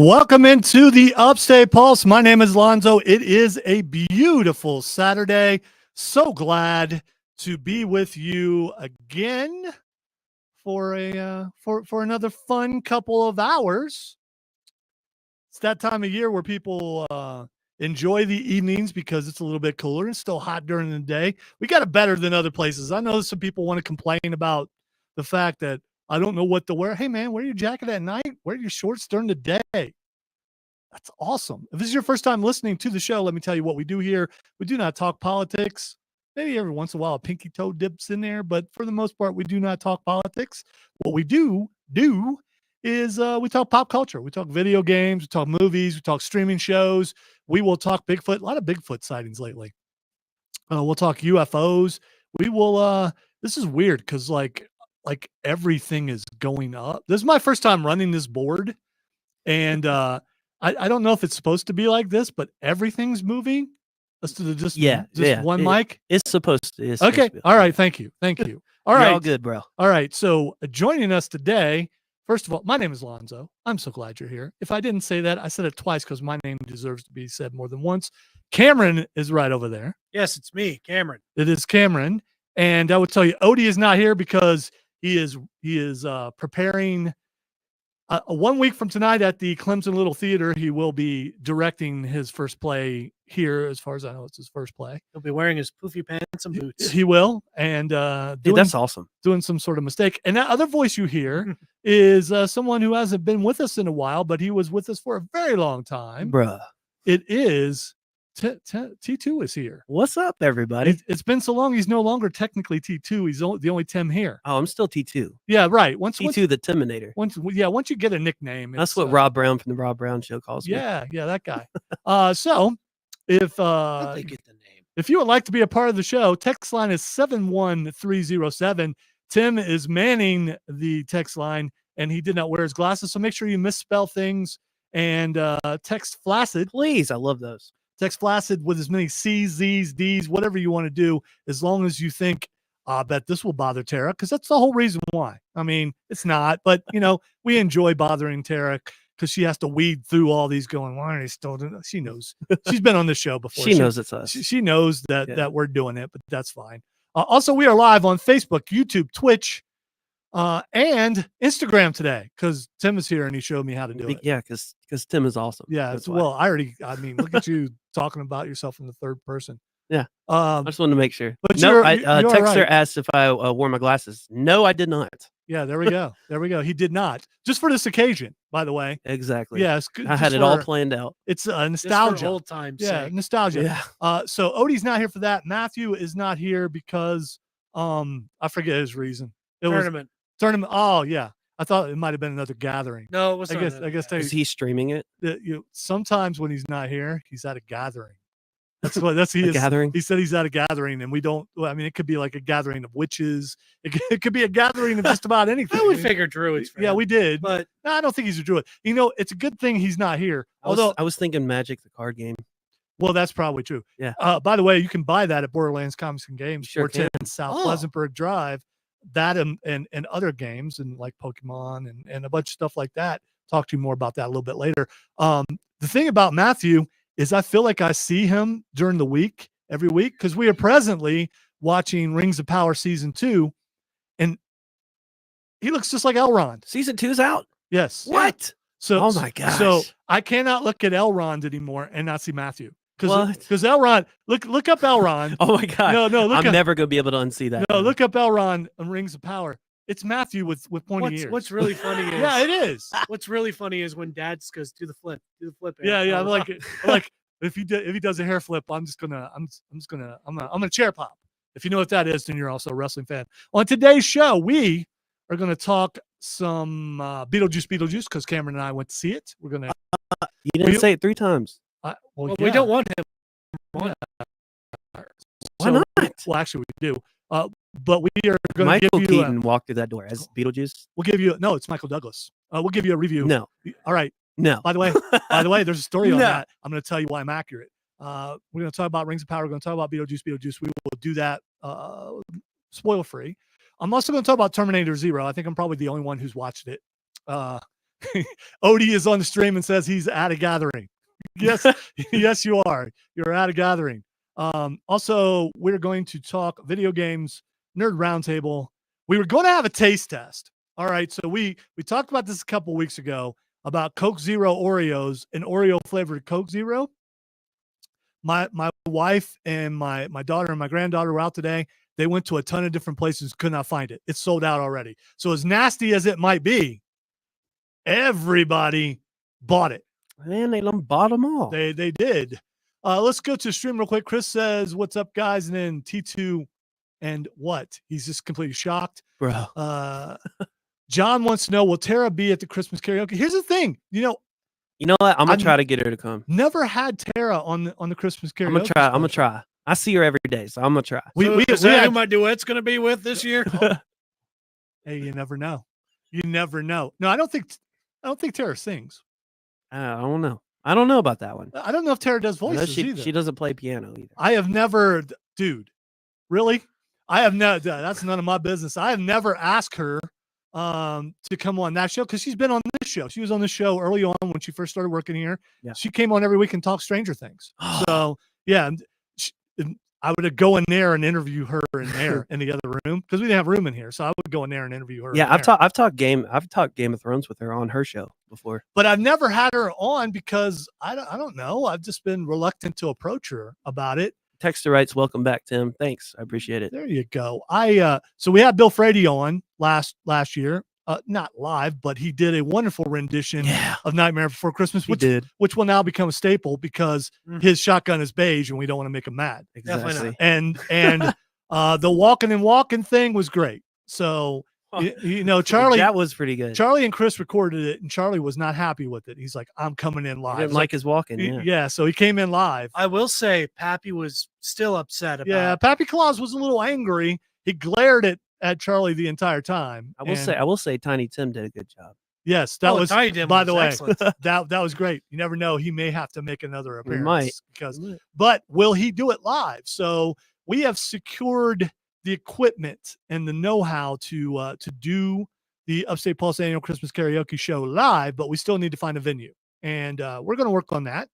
Welcome into the Upstate Pulse. My name is Lonzo. It is a beautiful Saturday. So glad to be with you again for another fun couple of hours. It's that time of year where people enjoy the evenings because it's a little bit cooler and still hot during the day. We got it better than other places. I know some people want to complain about the fact that I don't know what to wear. Hey, man, wear your jacket at night. Wear your shorts during the day. That's awesome. If this is your first time listening to the show, let me tell you what we do here. We do not talk politics. Maybe every once in a while a pinky toe dips in there, but for the most part, we do not talk politics. What we do is we talk pop culture. We talk video games. We talk movies. We talk streaming shows. We will talk Bigfoot. A lot of Bigfoot sightings lately. We'll talk UFOs. We will. This is weird because like everything is going up. This is my first time running this board, and I don't know if it's supposed to be like this, but everything's moving. Just one mic. It's supposed to. Okay. All right. Thank you. All right. All good, bro. All right. So joining us today, first of all, my name is Lonzo. I'm so glad you're here. If I didn't say that, I said it twice because my name deserves to be said more than once. Cameron is right over there. Yes, it's me, Cameron. It is Cameron. And I would tell you, Odie is not here because he is preparing. 1 week from tonight at the Clemson Little Theater, he will be directing his first play here. As far as I know, it's his first play. He'll be wearing his poofy pants and boots. He will. And that's awesome. Doing some sort of mistake. And that other voice you hear is someone who hasn't been with us in a while, but he was with us for a very long time. Bruh. It is T2 is here. What's up, everybody? It's been so long. He's no longer technically T2. He's the only Tim here. Oh, I'm still T2. Yeah, right. T2 the Terminator. Once you get a nickname. That's what Rob Brown from the Rob Brown Show calls me. Yeah, that guy. So if they get the name. If you would like to be a part of the show, text line is 71307. Tim is manning the text line, and he did not wear his glasses, so make sure you misspell things and text Flaccid. Please, I love those. Text Flaccid with as many C's, Z's, D's, whatever you want to do, as long as you think, I bet this will bother Tara, because that's the whole reason why. I mean, it's not, but, we enjoy bothering Tara because she has to weed through all these going, why are they still doing it? She knows. She's been on this show before. She knows it's us. She knows that we're doing it, but that's fine. Also, we are live on Facebook, YouTube, Twitch, and Instagram today because Tim is here and he showed me how to do it. Yeah, because Tim is awesome. Yeah, look at you talking about yourself in the third person. Yeah. I just wanted to make sure. But no, Texter right. Asked if I wore my glasses. No, I did not. Yeah, there we go. He did not. Just for this occasion, by the way. Exactly. Yeah, I had it all planned out. It's nostalgia. Just for old times. Yeah, nostalgia. Yeah. So Odie's not here for that. Matthew is not here because I forget his reason. Tournament. Oh yeah. I thought it might have been another gathering. No, it was I guess is he streaming it? Sometimes when he's not here, he's at a gathering. Gathering. He said he's at a gathering, and we don't. I mean, it could be like a gathering of witches. It could be a gathering of just about anything. We figured druids. Yeah, we did. But no, I don't think he's a druid. It's a good thing he's not here. I was thinking Magic, the card game. Well, that's probably true. Yeah. By the way, you can buy that at Borderlands Comics and Games, Sure 410 South Pleasantburg Drive. That and other games and like Pokemon and a bunch of stuff like that. Talk to you more about that a little bit later. The thing about Matthew is I feel like I see him during the week, every week, because we are presently watching Rings of Power Season 2, and he looks just like Elrond. Season 2's out? Yes. What? So, oh my gosh. So I cannot look at Elrond anymore and not see Matthew. Because Elrond, look up Elrond. Oh my God. No, I'm never going to be able to unsee that. No, look up Elrond and Rings of Power. It's Matthew with pointy ears. What's really funny is yeah, it is. What's really funny is when Dad goes do the flip. Yeah. I'm like if he does a hair flip, I'm gonna chair pop. If you know what that is, then you're also a wrestling fan. On today's show, we are gonna talk some Beetlejuice because Cameron and I went to see it. We're gonna. You didn't say it 3 times. We don't want him. Why not? Well, actually, we do. But we are going to Michael give you Keaton walked through that door as Beetlejuice. We'll give you it's Michael Douglas. We'll give you a review. No. All right. No. By the way, there's a story on that. I'm going to tell you why I'm accurate. We're going to talk about Rings of Power. We're going to talk about Beetlejuice. We will do that spoiler free. I'm also going to talk about Terminator Zero. I think I'm probably the only one who's watched it. Odie is on the stream and says he's at a gathering. Yes, yes, you are. You're at a gathering. Also, we're going to talk video games, nerd roundtable. We were going to have a taste test. All right, so we talked about this a couple weeks ago about Coke Zero Oreos and Oreo flavored Coke Zero. My wife and my daughter and my granddaughter were out today. They went to a ton of different places, could not find it. It's sold out already. So as nasty as it might be, everybody bought it. Man, they done bought them all. They did. Let's go to stream real quick. Chris says, "What's up, guys?" And then T2 and what? He's just completely shocked. Bro. John wants to know, will Tara be at the Christmas karaoke? Here's the thing. You know what? I'm gonna try to get her to come. Never had Tara on the Christmas karaoke. I'm gonna try. I see her every day, so I'm gonna try. Is that who my duet's gonna be with this year? Hey, you never know. You never know. No, I don't think Tara sings. I don't know. I don't know about that one. I don't know if Tara does voices either. She doesn't play piano either. I have never, dude. Really? I have no. That's none of my business. I have never asked her to come on that show because she's been on this show. She was on the show early on when she first started working here. Yeah. She came on every week and talked Stranger Things. So yeah, I would go in there and interview her in there in the other room because we didn't have room in here. So I would go in there and interview her. Yeah, I've talked Game of Thrones with her on her show before, but I've never had her on because I don't know. I've just been reluctant to approach her about it. Texter writes, "Welcome back, Tim. Thanks, I appreciate it." There you go. So we had Bill Frady on last year, not live, but he did a wonderful rendition of Nightmare Before Christmas, which will now become a staple because his shotgun is beige and we don't want to make him mad. Exactly. And the walking thing was great. So Charlie, that was pretty good. Charlie and Chris recorded it, and Charlie was not happy with it. He's like, "I'm coming in live." He didn't like his walking. Yeah, so he came in live. I will say, Pappy was still upset about. Yeah, Pappy Claus was a little angry. He glared at Charlie the entire time. I will say, Tiny Tim did a good job. Yes, that was. Tiny Tim by the way, excellent. that was great. You never know; he may have to make another appearance. He might. But will he do it live? So we have secured the equipment and the know-how to do the Upstate Pulse annual Christmas karaoke show live, but we still need to find a venue, and we're going to work on that,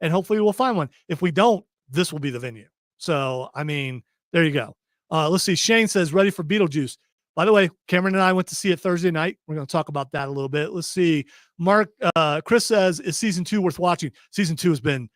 and hopefully we'll find one. If we don't, this will be the venue. So I mean, there you go. Let's see. Shane says, "Ready for Beetlejuice." By the way, Cameron and I went to see it Thursday night. We're going to talk about that a little bit. Let's see. Chris says, "Is season 2 worth watching?" Season 2 has been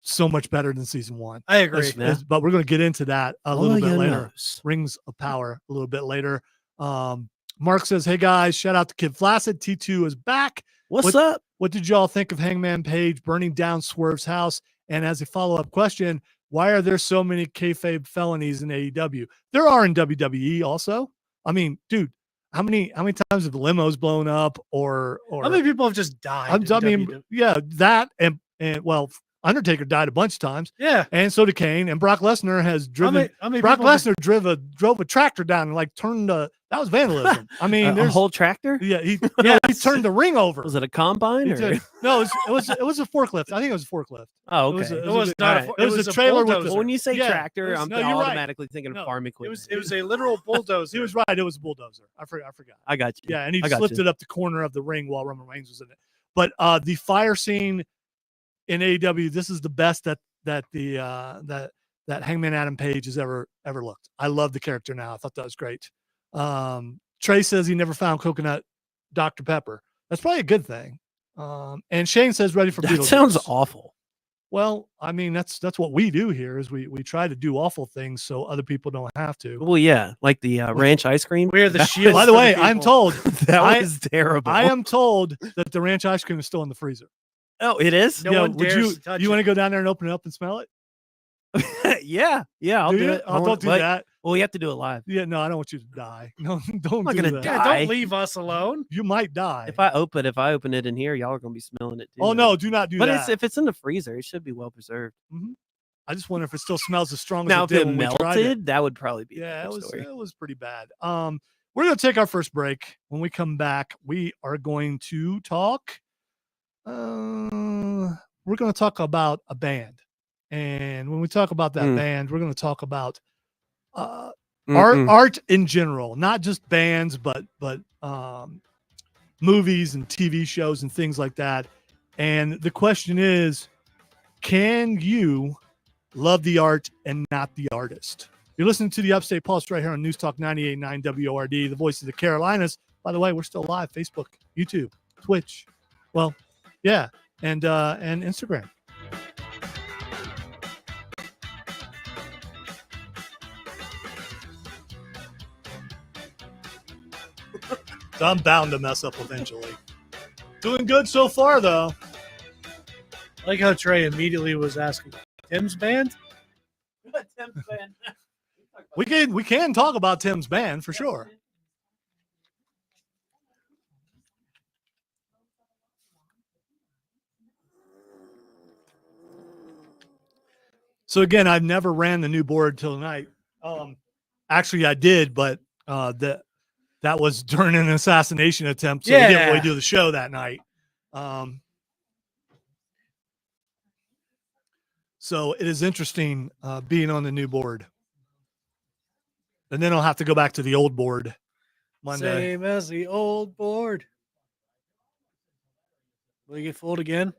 so much better than season 1. I agree. But we're going to get into that a little bit later. Knows. Rings of Power a little bit later. Mark says, "Hey guys, shout out to Kid Flaccid. T2 is back. What's up? What did y'all think of Hangman Page burning down Swerve's house? And as a follow-up question, why are there so many kayfabe felonies in AEW? There are in WWE also. I mean, dude, how many times have the limos blown up or how many people have just died? I mean, yeah, that and well, Undertaker died a bunch of times. Yeah. And so did Kane. And Brock Lesnar has driven. Brock Lesnar drove a tractor down and like turned that was vandalism. I mean, a whole tractor? Yeah. He turned the ring over. Was it a combine? No, it was a forklift. I think it was a forklift. Oh, okay. It was not. It was a trailer with when you say tractor, I'm automatically thinking of farm equipment. It was a literal bulldozer. He was right. It was a bulldozer. I forgot. I got you. Yeah, and he slipped it up the corner of the ring while Roman Reigns was in it. But the fire scene in AEW, this is the best that Hangman Adam Page has ever looked. I love the character now. I thought that was great. Trey says he never found coconut Dr. Pepper. That's probably a good thing. And Shane says ready for Beetlejuice. That sounds awful. Well, I mean, that's what we do here is we try to do awful things so other people don't have to. Well, yeah, like the ranch ice cream. We're the shield. By the way, I'm told that was terrible. I am told that the ranch ice cream is still in the freezer. Oh, it is? No one dares touch you want to go down there and open it up and smell it? Yeah, I'll do it. Don't do that. Well, we have to do it live. Yeah, no, I don't want you to die. No, don't. I'm not do gonna that. die. Yeah, don't leave us alone. You might die. If I open it in here, y'all are gonna be smelling it too. Oh no, do not do that. But if it's in the freezer, it should be well preserved. Mm-hmm. I just wonder if it still smells as strong now, as it did if it when melted, we tried it. that would probably be. Yeah, it was pretty bad. We're gonna take our first break. When we come back, we are going to talk. We're going to talk about a band, and when we talk about that band, we're going to talk about art in general, not just bands, but movies and TV shows and things like that. And the question is, can you love the art and not the artist? You're listening to the Upstate Pulse right here on News Talk 98.9 WORD, the voice of the Carolinas. By the way, we're still live, Facebook, YouTube, Twitch. Well, yeah, and Instagram. So I'm bound to mess up eventually. Doing good so far, though. I like how Trey immediately was asking, Tim's band? Tim's band. We can talk about Tim's band for sure. So again, I've never ran the new board till tonight. Actually, I did, but that was during an assassination attempt, so we didn't really do the show that night. So it is interesting being on the new board. And then I'll have to go back to the old board Monday. Same as the old board. Will you get fooled again?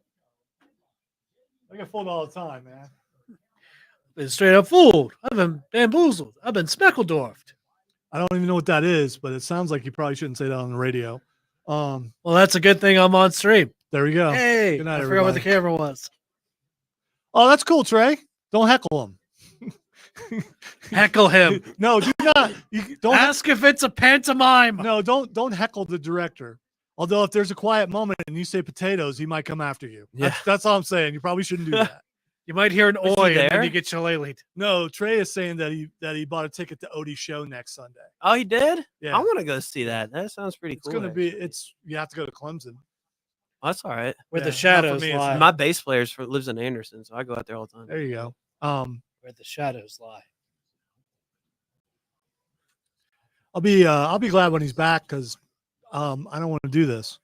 I get fooled all the time, man. Been straight up fooled. I've been bamboozled. I've been speckledorfed. I don't even know what that is, but it sounds like you probably shouldn't say that on the radio. Well, that's a good thing I'm on stream. There we go. Hey, Good night, I forgot what the everybody. camera was. Oh, that's cool, Trey. Don't heckle him. Heckle him. No, do not. You don't Ask if it's a pantomime. No, don't heckle the director. Although if there's a quiet moment and you say potatoes, he might come after you. Yeah. That's all I'm saying. You probably shouldn't do that. You might hear an Was he oi and then there? you get shillelied. No, Trey is saying that he bought a ticket to Odie's show next Sunday. Oh, he did? Yeah. I want to go see that. That sounds pretty It's cool. gonna be actually. you have to go to Clemson. Oh, that's all right. Where Yeah, the not for shadows me, it's lie. My bass player lives in Anderson, so I go out there all the time. There you go. Where the shadows lie. I'll be glad when he's back because I don't want to do this.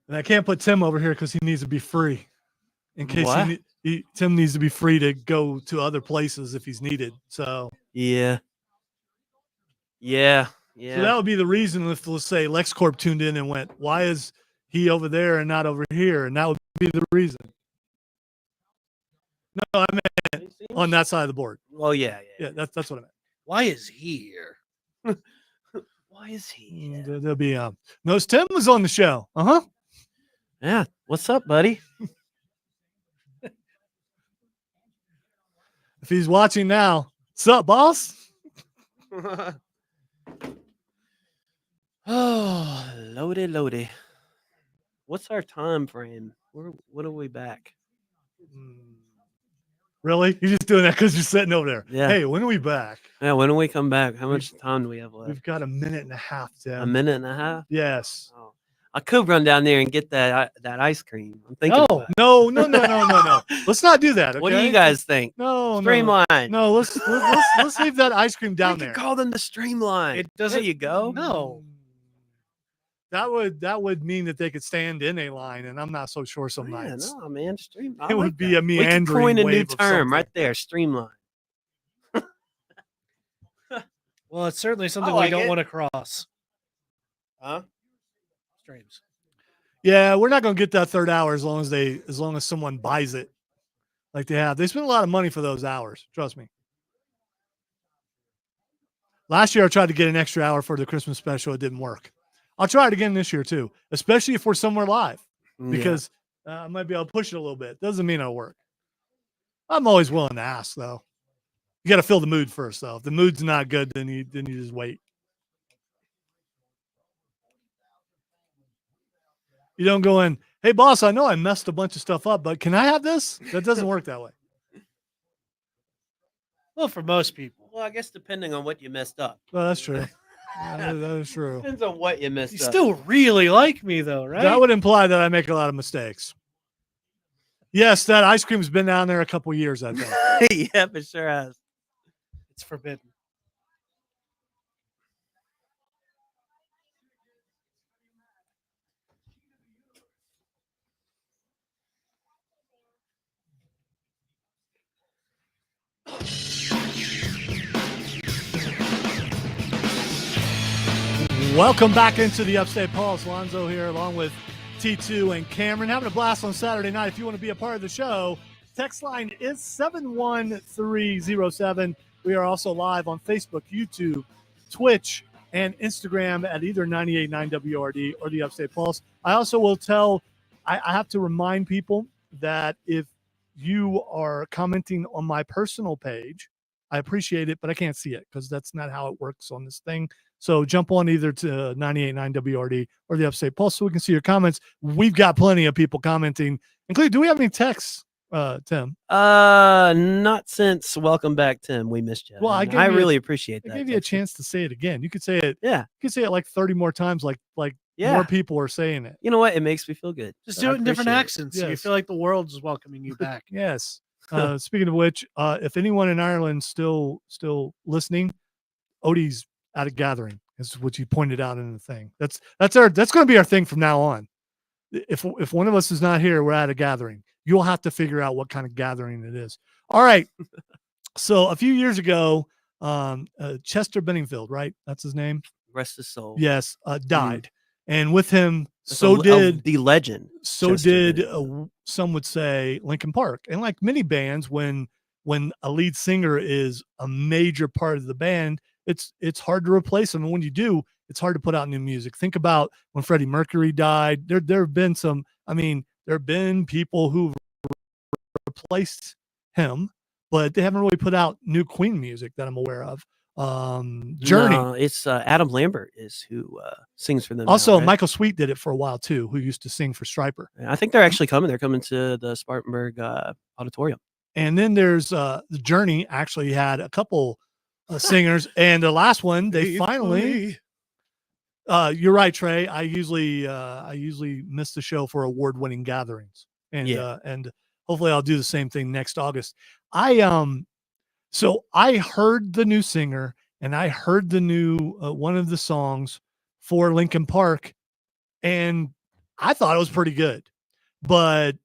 And I can't put Tim over here because he needs to be free. In case What? Tim needs to be free to go to other places if he's needed. So Yeah. So that would be the reason if, let's say, LexCorp tuned in and went, why is he over there and not over here? And that would be the reason. No, I meant on that side of the board. Well, yeah. Yeah, that's what I meant. Why is he here? Why is he? here? There'll be notice Tim was on the show. Uh-huh. Yeah. What's up, buddy? If he's watching now, what's up, boss? Oh, loady. What's our time frame? When are we back? Really? You're just doing that because you're sitting over there. Yeah. Hey, when are we back? Yeah, when do we come back? How much time do we have left? We've got a minute and a half, Tim. A minute and a half? Yes. Oh. I could run down there and get that ice cream. I'm thinking. No. about it. No. Let's not do that. Okay? What do you guys think? No. Streamline. No, let's leave that ice cream down We there. could call them the Streamline. It doesn't. There you go. No. That would mean that they could stand in a line, and I'm not so sure some Man, nights. no, man. Stream. I It would like be that. a We could meandering coin a new wave of term right something. there. Streamline. Well, it's certainly something like we don't it. want to cross. Huh? Streams. Yeah, we're not going to get that third hour as long as someone buys it, like they have. They spend a lot of money for those hours. Trust me. Last year, I tried to get an extra hour for the Christmas special. It didn't work. I'll try it again this year too, especially if we're somewhere live, because I might be able to push it a little bit. Doesn't mean it'll work. I'm always willing to ask, though. You got to feel the mood first, though. If the mood's not good, then you just wait. You don't go in, hey, boss, I know I messed a bunch of stuff up, but can I have this? That doesn't work that way. Well, for most people. Well, I guess depending on what you messed up. Well, that's true. That is true. Depends on what you messed You up. still really like me, though, right? That would imply that I make a lot of mistakes. Yes, that ice cream's been down there a couple years, I think. Yeah, for sure has. It's forbidden. Welcome back into the Upstate Pulse. Lonzo here along with T2 and Cameron. Having a blast on Saturday night. If you want to be a part of the show, text line is 71307. We are also live on Facebook, YouTube, Twitch, and Instagram at either 98.9 WRD or the Upstate Pulse. I also will I have to remind people that if you are commenting on my personal page, I appreciate it, but I can't see it because that's not how it works on this thing. So jump on either to 98.9 WRD or the Upstate Pulse so we can see your comments. We've got plenty of people commenting, including, do we have any texts, Tim? Not since Welcome Back, Tim. We missed you. Well, I really appreciate that. I gave you a chance to say it again. You could say it. Yeah. You could say it like 30 more times, like more people are saying it. You know what? It makes me feel good. Just do it in different accents. Yes. So you feel like the world is welcoming you back. Yes. Speaking of which, if anyone in Ireland still listening, Odie's at a gathering is what you pointed out in the thing. That's going to be our thing from now on. If one of us is not here, we're at a gathering. You'll have to figure out what kind of gathering it is. All right. So a few years ago, Chester Benningfield, right? That's his name. Rest his soul. Yes, died, and with him, did the legend. So Chester did Benningfield. Some would say Linkin Park, and like many bands, when a lead singer is a major part of the band, it's hard to replace them. And when you do, it's hard to put out new music. Think about when Freddie Mercury died. There have been there have been people who replaced him, but they haven't really put out new Queen music that I'm aware of. Journey. No, it's Adam Lambert is who sings for them. Also, now, right? Michael Sweet did it for a while too, who used to sing for Stryper. I think they're actually coming. They're coming to the Spartanburg Auditorium. And then there's the Journey actually had a couple singers, and the last one they finally. You're right, Trey. I usually miss the show for award-winning gatherings, and hopefully I'll do the same thing next August. So I heard the new singer and I heard the new one of the songs for Linkin Park, and I thought it was pretty good, but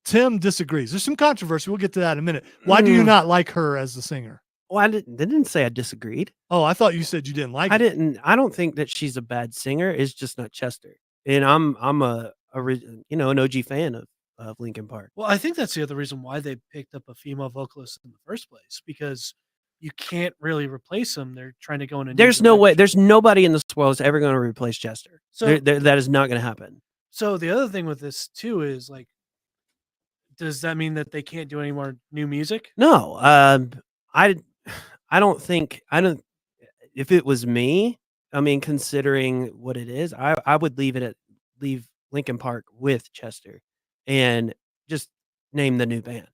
Tim disagrees. There's some controversy. We'll get to that in a minute. Why do you not like her as the singer? Well, I didn't say I disagreed. Oh, I thought you said you didn't like it. I don't think that she's a bad singer. It's just not Chester. And I'm an OG fan of Linkin Park. Well, I think that's the other reason why they picked up a female vocalist in the first place, because you can't really replace them. They're trying to go in a There's no way. There's nobody in this world that's ever going to replace Chester. So that is not going to happen. So the other thing with this too is, like, does that mean that they can't do any more new music? No. I don't think if it was me, I mean, considering what it is, I would leave Linkin Park with Chester and just name the new band.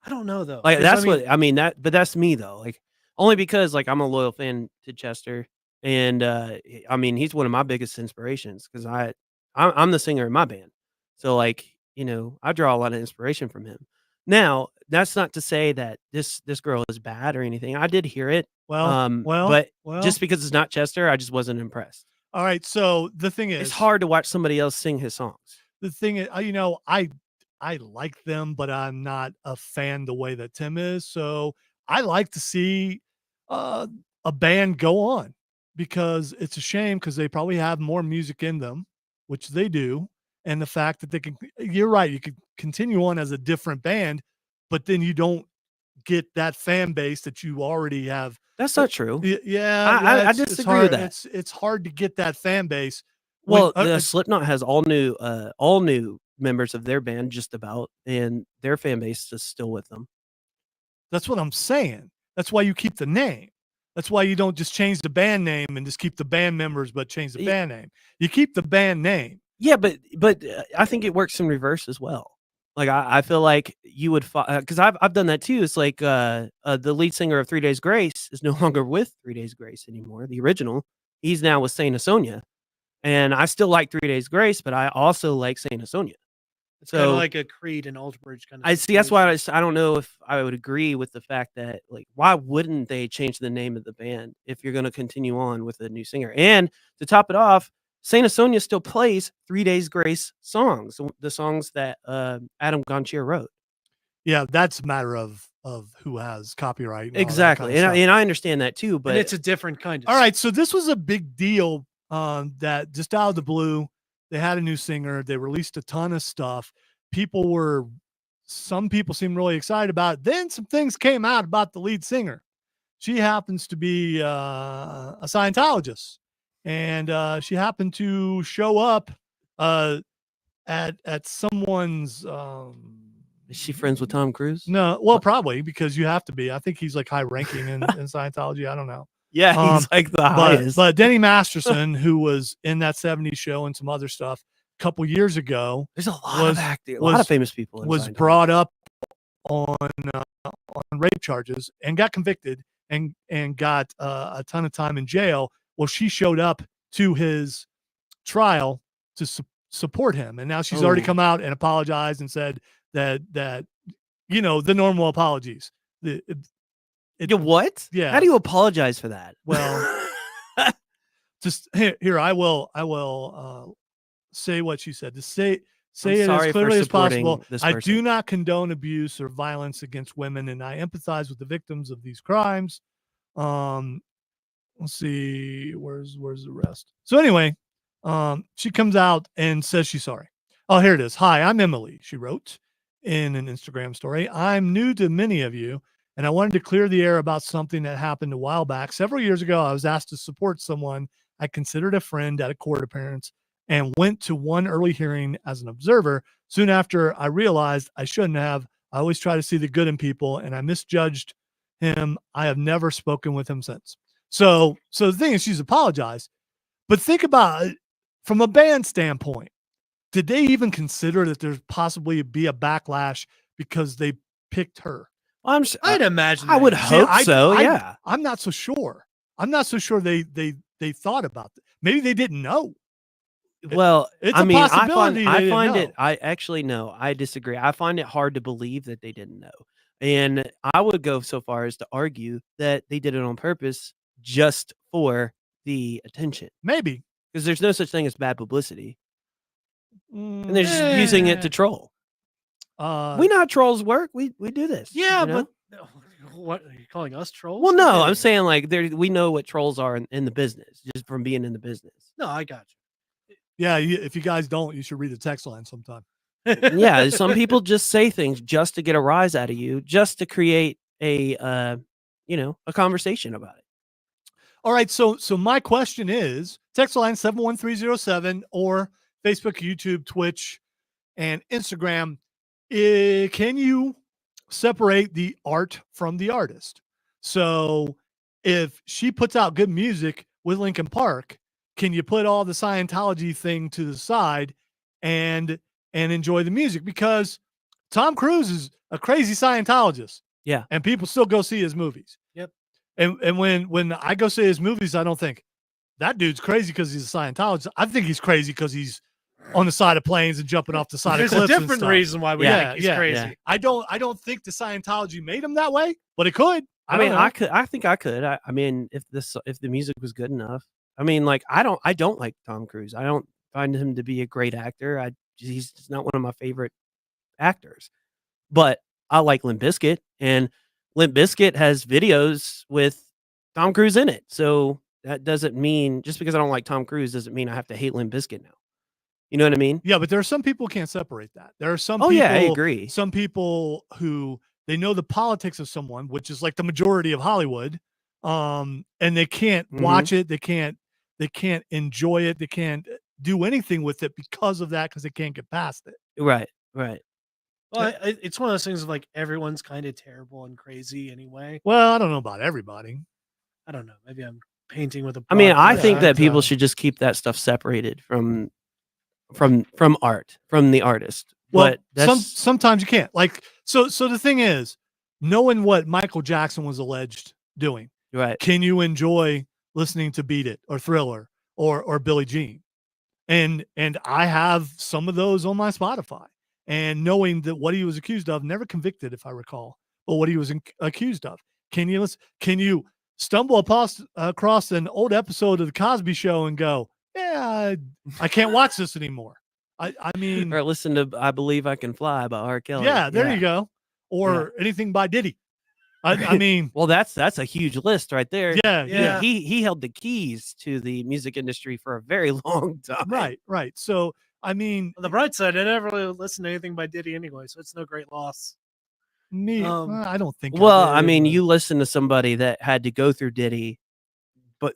I don't know though. Like but that's me though. Like, only because like I'm a loyal fan to Chester, and I mean, he's one of my biggest inspirations because I'm the singer in my band. So like, I draw a lot of inspiration from him. Now, that's not to say that this girl is bad or anything. I did hear it. But just because it's not Chester, I just wasn't impressed. All right. So the thing is, it's hard to watch somebody else sing his songs. The thing is, I like them, but I'm not a fan the way that Tim is. So I like to see a band go on, because it's a shame, because they probably have more music in them, which they do. And the fact that you're right, you could continue on as a different band, but then you don't get that fan base that you already have. That's not true. Yeah. I disagree with that. It's hard to get that fan base. Well, Slipknot has all new members of their band, just about, and their fan base is still with them. That's what I'm saying. That's why you keep the name. That's why you don't just change the band name and just keep the band members, but change the band name. You keep the band name. Yeah, but I think it works in reverse as well. Like, I feel like you would, because I've done that too. It's like the lead singer of 3 Days Grace is no longer with 3 Days Grace anymore. The original, he's now with Saint Asonia, and I still like 3 Days Grace, but I also like Saint Asonia. It's kind of like a Creed and Aldridge kind of. I see. That's why I don't know if I would agree with the fact that, like, why wouldn't they change the name of the band if you're going to continue on with a new singer? And to top it off, Saint Asonia still plays 3 Days Grace songs, the songs that Adam Gontier wrote. Yeah, that's a matter of who has copyright. Exactly. And I understand that too, but and it's a different kind of. All right, so this was a big deal that just out of the blue, they had a new singer. They released a ton of stuff. Some people seemed really excited about it. Then some things came out about the lead singer. She happens to be a Scientologist, and she happened to show up at someone's. Is she friends with Tom Cruise? No, well, probably because you have to be. I think he's like high ranking in Scientology. I don't know. Yeah, he's like the highest. But Denny Masterson, who was in that 70s show and some other stuff a couple years ago, there's a lot of famous people. Was brought up on rape charges and got convicted and got a ton of time in jail. Well, she showed up to his trial to support him, and now she's already come out and apologized and said that the normal apologies. What? Yeah. How do you apologize for that? Well, just here I will say what she said. To say it as clearly as possible. I do not condone abuse or violence against women, and I empathize with the victims of these crimes. Let's see, where's the rest? So anyway, she comes out and says she's sorry. Oh, here it is. Hi, I'm Emily, she wrote in an Instagram story. I'm new to many of you, and I wanted to clear the air about something that happened a while back. Several years ago, I was asked to support someone I considered a friend at a court appearance and went to one early hearing as an observer. Soon after, I realized I shouldn't have. I always try to see the good in people, and I misjudged him. I have never spoken with him since. So the thing is, she's apologized. But think about it from a band standpoint. Did they even consider that there's possibly be a backlash because they picked her? I'd imagine. I would hope so. Yeah. I'm not so sure. I'm not so sure they thought about that. Maybe they didn't know. Well, it's a possibility. I find it. I actually no. I disagree. I find it hard to believe that they didn't know, and I would go so far as to argue that they did it on purpose, just for the attention. Maybe because there's no such thing as bad publicity. And they're just using it to troll. We know how trolls work. We do this. Yeah, but what are you calling us trolls? Well, no, I'm saying like we know what trolls are in the business just from being in the business. No, I got you. Yeah, if you guys don't, you should read the text line sometime. Yeah, some people just say things just to get a rise out of you, just to create a conversation about it. All right, so my question is text line 71307 or Facebook, YouTube, Twitch, and Instagram. Can you separate the art from the artist? So if she puts out good music with Linkin Park, can you put all the Scientology thing to the side and enjoy the music? Because Tom Cruise is a crazy Scientologist. Yeah. And people still go see his movies. Yep. And when I go see his movies, I don't think that dude's crazy because he's a Scientologist. I think he's crazy because he's on the side of planes and jumping off the side of cliffs. There's a different reason why we think he's crazy. Yeah. I don't think the Scientology made him that way, but it could. I think I could. I mean, if the music was good enough. I mean, like I don't like Tom Cruise. I don't find him to be a great actor. He's not one of my favorite actors. But I like Limp Bizkit, and Limp Bizkit has videos with Tom Cruise in it. So that doesn't mean just because I don't like Tom Cruise doesn't mean I have to hate Limp Bizkit now. You know what I mean? Yeah, but there are some people who can't separate that. There are some people. Oh yeah, I agree. Some people who they know the politics of someone, which is like the majority of Hollywood, and they can't watch it. They can't enjoy it. They can't do anything with it because of that, because they can't get past it. Right. Well, it's one of those things of like everyone's kind of terrible and crazy anyway. Well, I don't know about everybody. I don't know. Maybe I'm painting with a. I mean, I think that people should just keep that stuff separated from art, from the artist. Well, but sometimes you can't. Like so the thing is, knowing what Michael Jackson was alleged doing, right? Can you enjoy listening to Beat It or Thriller or Billie Jean? And I have some of those on my Spotify. And knowing that what he was accused of, never convicted if I recall, but what he was accused of. Can you stumble across an old episode of the Cosby Show and go, yeah, I can't watch this anymore. I mean, or listen to "I Believe I Can Fly" by R. Kelly. Yeah, there you go. Or anything by Diddy. I mean, Well, that's a huge list right there. yeah, yeah, He held the keys to the music industry for a very long time. right. So I mean, On the bright side, I never really listened to anything by Diddy anyway, so it's no great loss. I don't think. Well, I I mean, did, you listen to somebody that had to go through Diddy, but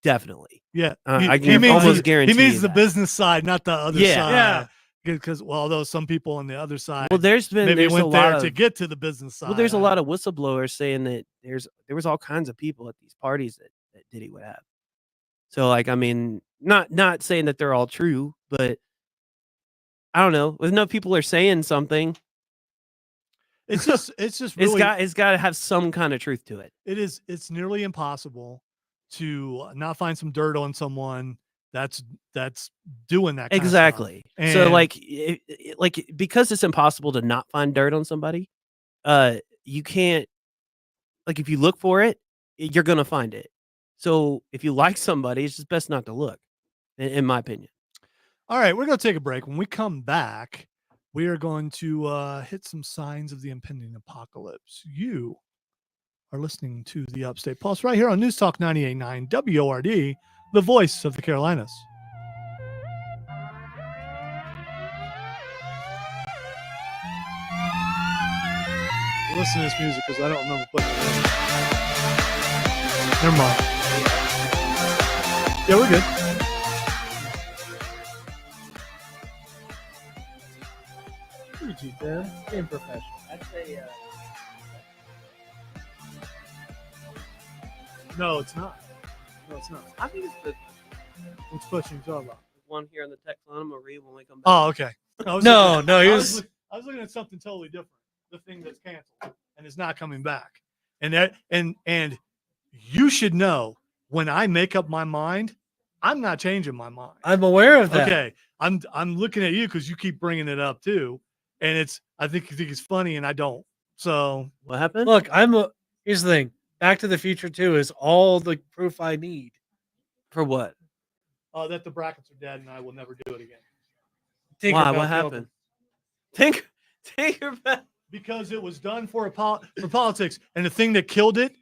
definitely, yeah. I can almost guarantee he means you the that. business side, not the other Yeah. side. Yeah. Because although some people on the other side, Well, there's maybe a went lot there of to get to the business side. well, there's a lot of whistleblowers saying that there was all kinds of people at these parties that Diddy would have. So, like, I mean, not saying that they're all true, but I don't know. If enough people are saying something, It's just really it's got to have some kind of truth to it. it's nearly impossible to not find some dirt on someone that's doing that kind Exactly. of stuff. So, And like because it's impossible to not find dirt on somebody, you can't, like, if you look for it, you're gonna find it. So if you like somebody, it's just best not to look, in my opinion. all right, we're going to take a break. When we come back, we are going to hit some signs of the impending apocalypse. You are listening to the Upstate Pulse right here on News Talk 98.9 WORD, the voice of the Carolinas. Listen to this music because I don't remember putting it in. Never mind. Yeah, we're good. Look at you, Dan. Being professional. I'd say No, it's not. No, it's not. I think it's the Which question you talking about? one here in the text line. I'm gonna read when we come back. Oh, okay. I was No, looking- no, he I was. I was looking at something totally different. The thing that's canceled and is not coming back. And you should know when I make up my mind, I'm not changing my mind. I'm aware of that. Okay. I'm looking at you because you keep bringing it up too, and I think you think it's funny, and I don't. So What happened? Look, here's the thing. Back to the Future 2 is all the proof I need. For what? that the brackets are dead, and I will never do it again Why? Tinkerbell What killed happened? him. Tinkerbell. because it was done for for politics, and the thing that killed it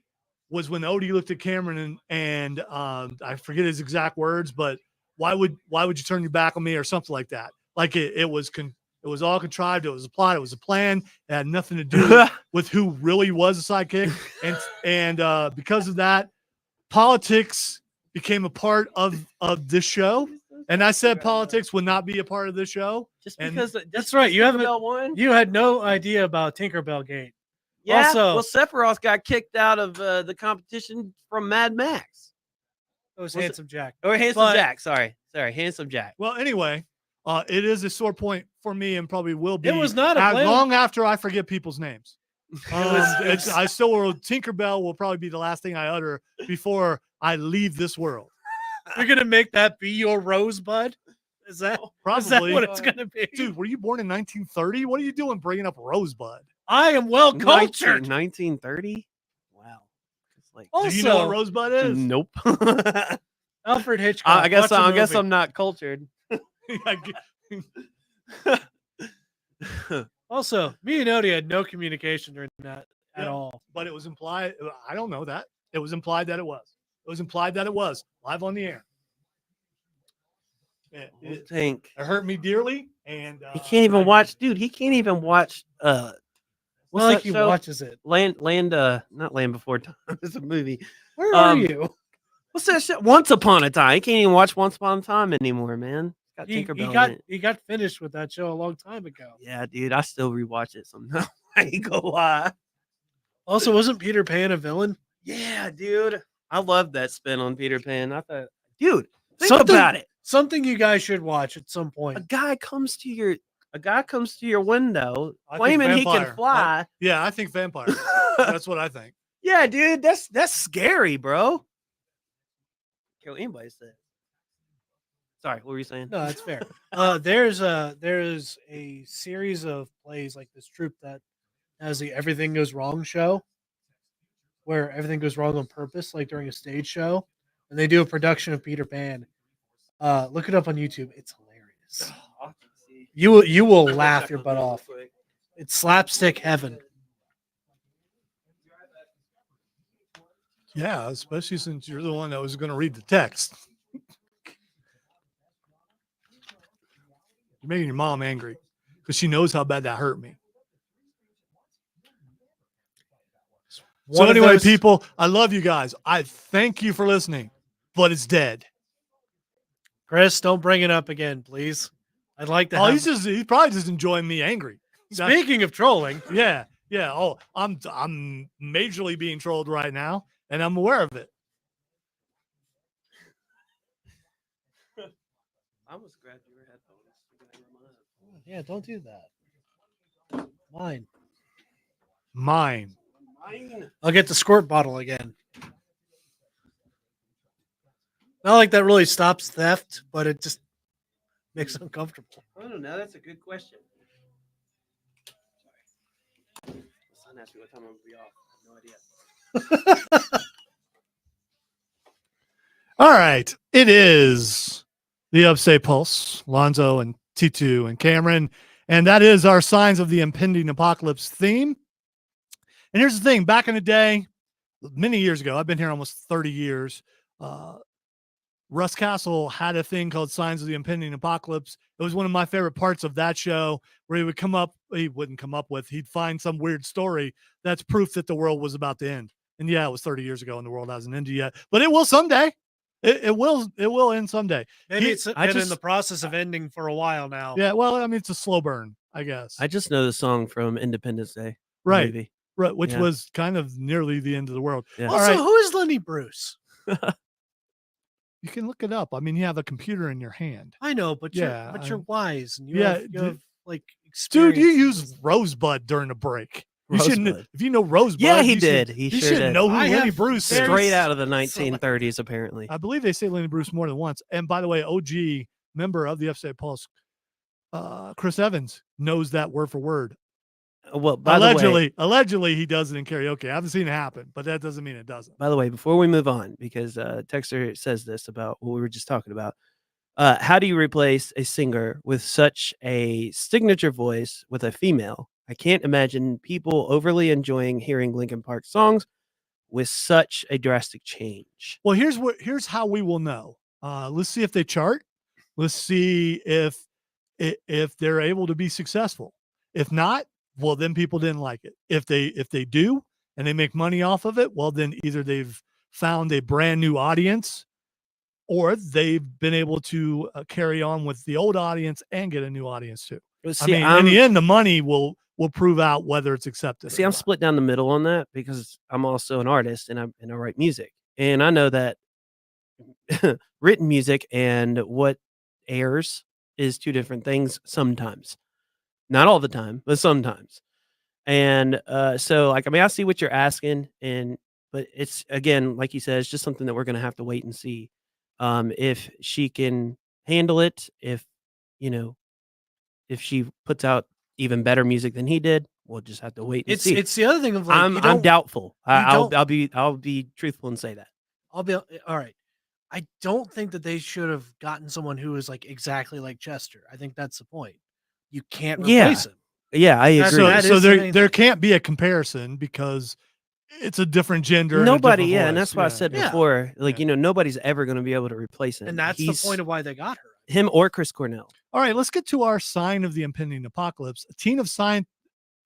was when Odie looked at Cameron and I forget his exact words, but why would you turn your back on me or something like that? Like it was all contrived. It was a plot. It was a plan. It had nothing to do with who really was a sidekick. And because of that, politics became a part of this show. And I said politics would not be a part of this show. Just And- because That's right. You haven't. Tinkerbell won. You had no idea about Tinkerbell Gate. Yeah. Also- well, Sephiroth got kicked out of the competition from Mad Max. It was Was it- Handsome Jack. Or Handsome But- Jack. Sorry, Handsome Jack. Well, anyway, it is a sore point for me, and probably will be. It was not a plan. long after I forget people's names. It was- I still will. Tinkerbell will probably be the last thing I utter before I leave this world. You're gonna make that be your rosebud? Is that Probably. is that what it's gonna be? Dude, were you born in 1930? What are you doing bringing up Rosebud? I am well cultured. 1930. Wow. It's like Also, Do you know what Rosebud is? nope. Alfred Hitchcock. I guess watch a movie. I'm not cultured. Also, me and Odie had no communication during that at Yeah. all. But it was implied. I don't know that. It was implied that it was. It was implied that it was live on the air. It Tank. hurt me dearly, and He can't even watch, dude. He can't even watch. Well, What's like that he show? watches it. Not Land Before Time. It's a movie. Where are Um, you? What's that shit? Once Upon a Time. He can't even watch Once Upon a Time anymore, man. It's got He Tinkerbell in it. got finished with that show a long time ago. Yeah, dude. I still rewatch it sometimes. I ain't gonna lie. Also, wasn't Peter Pan a villain? Yeah, dude. I love that spin on Peter Pan. I thought, dude, think Something- about it. Something you guys should watch at some point. A guy comes to your window I think claiming he vampire. can fly. Yeah, I think vampire. That's what I think. Yeah, dude, that's scary, bro. Kill anybody said. Sorry, what were you saying? No, that's fair. There's a series of plays like this troupe that has the Everything Goes Wrong show, where everything goes wrong on purpose, like during a stage show, and they do a production of Peter Pan. Look it up on YouTube. It's hilarious. You will laugh your butt off. It's slapstick heaven. Yeah, especially since you're the one that was going to read the text. You're making your mom angry because she knows how bad that hurt me. So anyway, people, I love you guys. I thank you for listening, but it's dead. Chris, don't bring it up again, please. I'd like to. Oh, he's probably just enjoying me angry. Speaking of trolling, yeah. Oh, I'm majorly being trolled right now, and I'm aware of it. I almost grabbed your headphones. Yeah, don't do that. Mine. I'll get the squirt bottle again. Not like that really stops theft, but it just makes it uncomfortable. I don't know. That's a good question. Sorry. My son asked me what time I'm going to be off. I have no idea. All right. It is the Upstate Pulse, Lonzo and T2 and Cameron. And that is our Signs of the Impending Apocalypse theme. And here's the thing. Back in the day, many years ago, I've been here almost 30 years. Russ Castle had a thing called Signs of the Impending Apocalypse. It was one of my favorite parts of that show where he'd find some weird story that's proof that the world was about to end. And yeah, it was 30 years ago and the world hasn't ended yet, but it will someday. It will end someday. Maybe it's been in the process of ending for a while now. Yeah, well, I mean, it's a slow burn, I guess. I just know the song from Independence Day. Right. Movie. Right, which was kind of nearly the end of the world. Yeah. Also, who is Lenny Bruce? You can look it up. I mean, you have a computer in your hand. I know, but you're wise and you have like experience. Dude, you use Rosebud during a break. You shouldn't. If you know Rosebud, yeah, he did. He should know who Lenny Bruce is. Straight out of the 1930s, apparently. I believe they say Lenny Bruce more than once. And by the way, OG member of the Upstate Pulse, Chris Evans knows that word for word. Well, allegedly he does it in karaoke. I haven't seen it happen, but that doesn't mean it doesn't. By the way, before we move on, because Texter says this about what we were just talking about, how do you replace a singer with such a signature voice with a female? I can't imagine people overly enjoying hearing Linkin Park songs with such a drastic change. Well, here's how we will know. Let's see if they chart. Let's see if they're able to be successful. If not, well, then people didn't like it. If they do and they make money off of it, well, then either they've found a brand new audience or they've been able to carry on with the old audience and get a new audience too. See, in the end, the money will prove out whether it's accepted. See, I'm split down the middle on that because I'm also an artist and I write music. And I know that written music and what airs is two different things sometimes. Not all the time, but sometimes. And so, like, I mean, I see what you're asking, but it's, again, like you said, it's just something that we're going to have to wait and see if she can handle it. If she puts out even better music than he did, we'll just have to wait and see. It's the other thing of like, I'm doubtful. I'll be truthful and say that. All right. I don't think that they should have gotten someone who is like exactly like Chester. I think that's the point. You can't replace him. Yeah, I agree. So there can't be a comparison because it's a different gender. Nobody, and that's why I said before, like, nobody's ever going to be able to replace him. And that's the point of why they got her. Him or Chris Cornell. All right, let's get to our sign of the impending apocalypse. A team of science.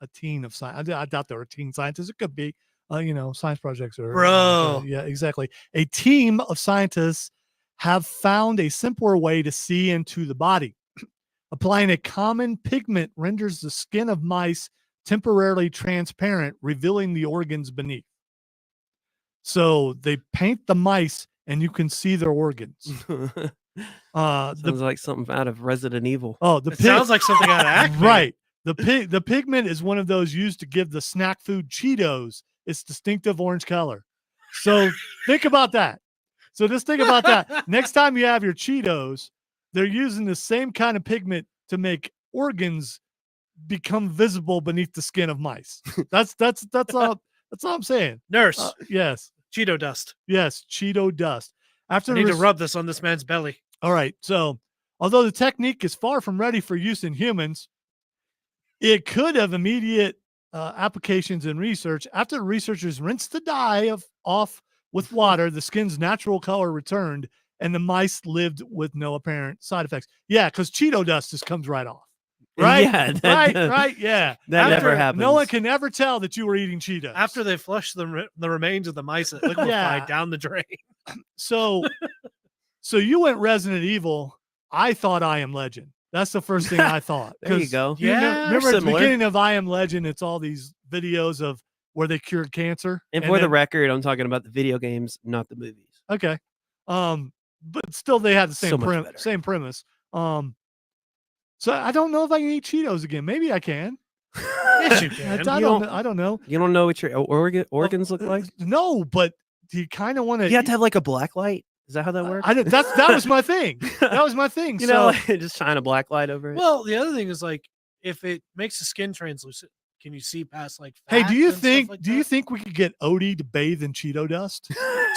I doubt there are teen scientists. It could be, science projects are. Bro. Yeah, exactly. A team of scientists have found a simpler way to see into the body. Applying a common pigment renders the skin of mice temporarily transparent, revealing the organs beneath. So they paint the mice and you can see their organs. Sounds like something out of Resident Evil. Oh, sounds like something out of Acme. Right. The pigment is one of those used to give the snack food Cheetos its distinctive orange color. So think about that. So just think about that. Next time you have your Cheetos, they're using the same kind of pigment to make organs become visible beneath the skin of mice. That's all I'm saying. Nurse. Yes. Cheeto dust. Yes, Cheeto dust. I need to rub this on this man's belly. All right. So, although the technique is far from ready for use in humans, it could have immediate applications in research. After the researchers rinsed the dye off with water, the skin's natural color returned, and the mice lived with no apparent side effects. Yeah, because Cheeto dust just comes right off. Right? Yeah, right. Yeah. That never After- happens. No one can ever tell that you were eating Cheetos. After they flush the remains of the mice that liquefied Yeah. down the drain. So you went Resident Evil. I thought I Am Legend. That's the first thing I thought. There you 'Cause go. Yeah, remember at the similar. beginning of I Am Legend, it's all these videos of where they cured cancer. And for the then- record, I'm talking about the video games, not the movies. Okay. But still they had the So same much better. same premise. So I don't know if I can eat Cheetos again. Maybe I can. Yes, you I can. don't know. You don't know what your organs look like? No, but do you kind of want to You have to have like a black light. Is that how that works? that was my thing. That was my thing. You so know, like, just shine a black light over it. Well, the other thing is like if it makes the skin translucent, can you see past like hey, fat do you and stuff think like do you that? think we could get Odie to bathe in Cheeto dust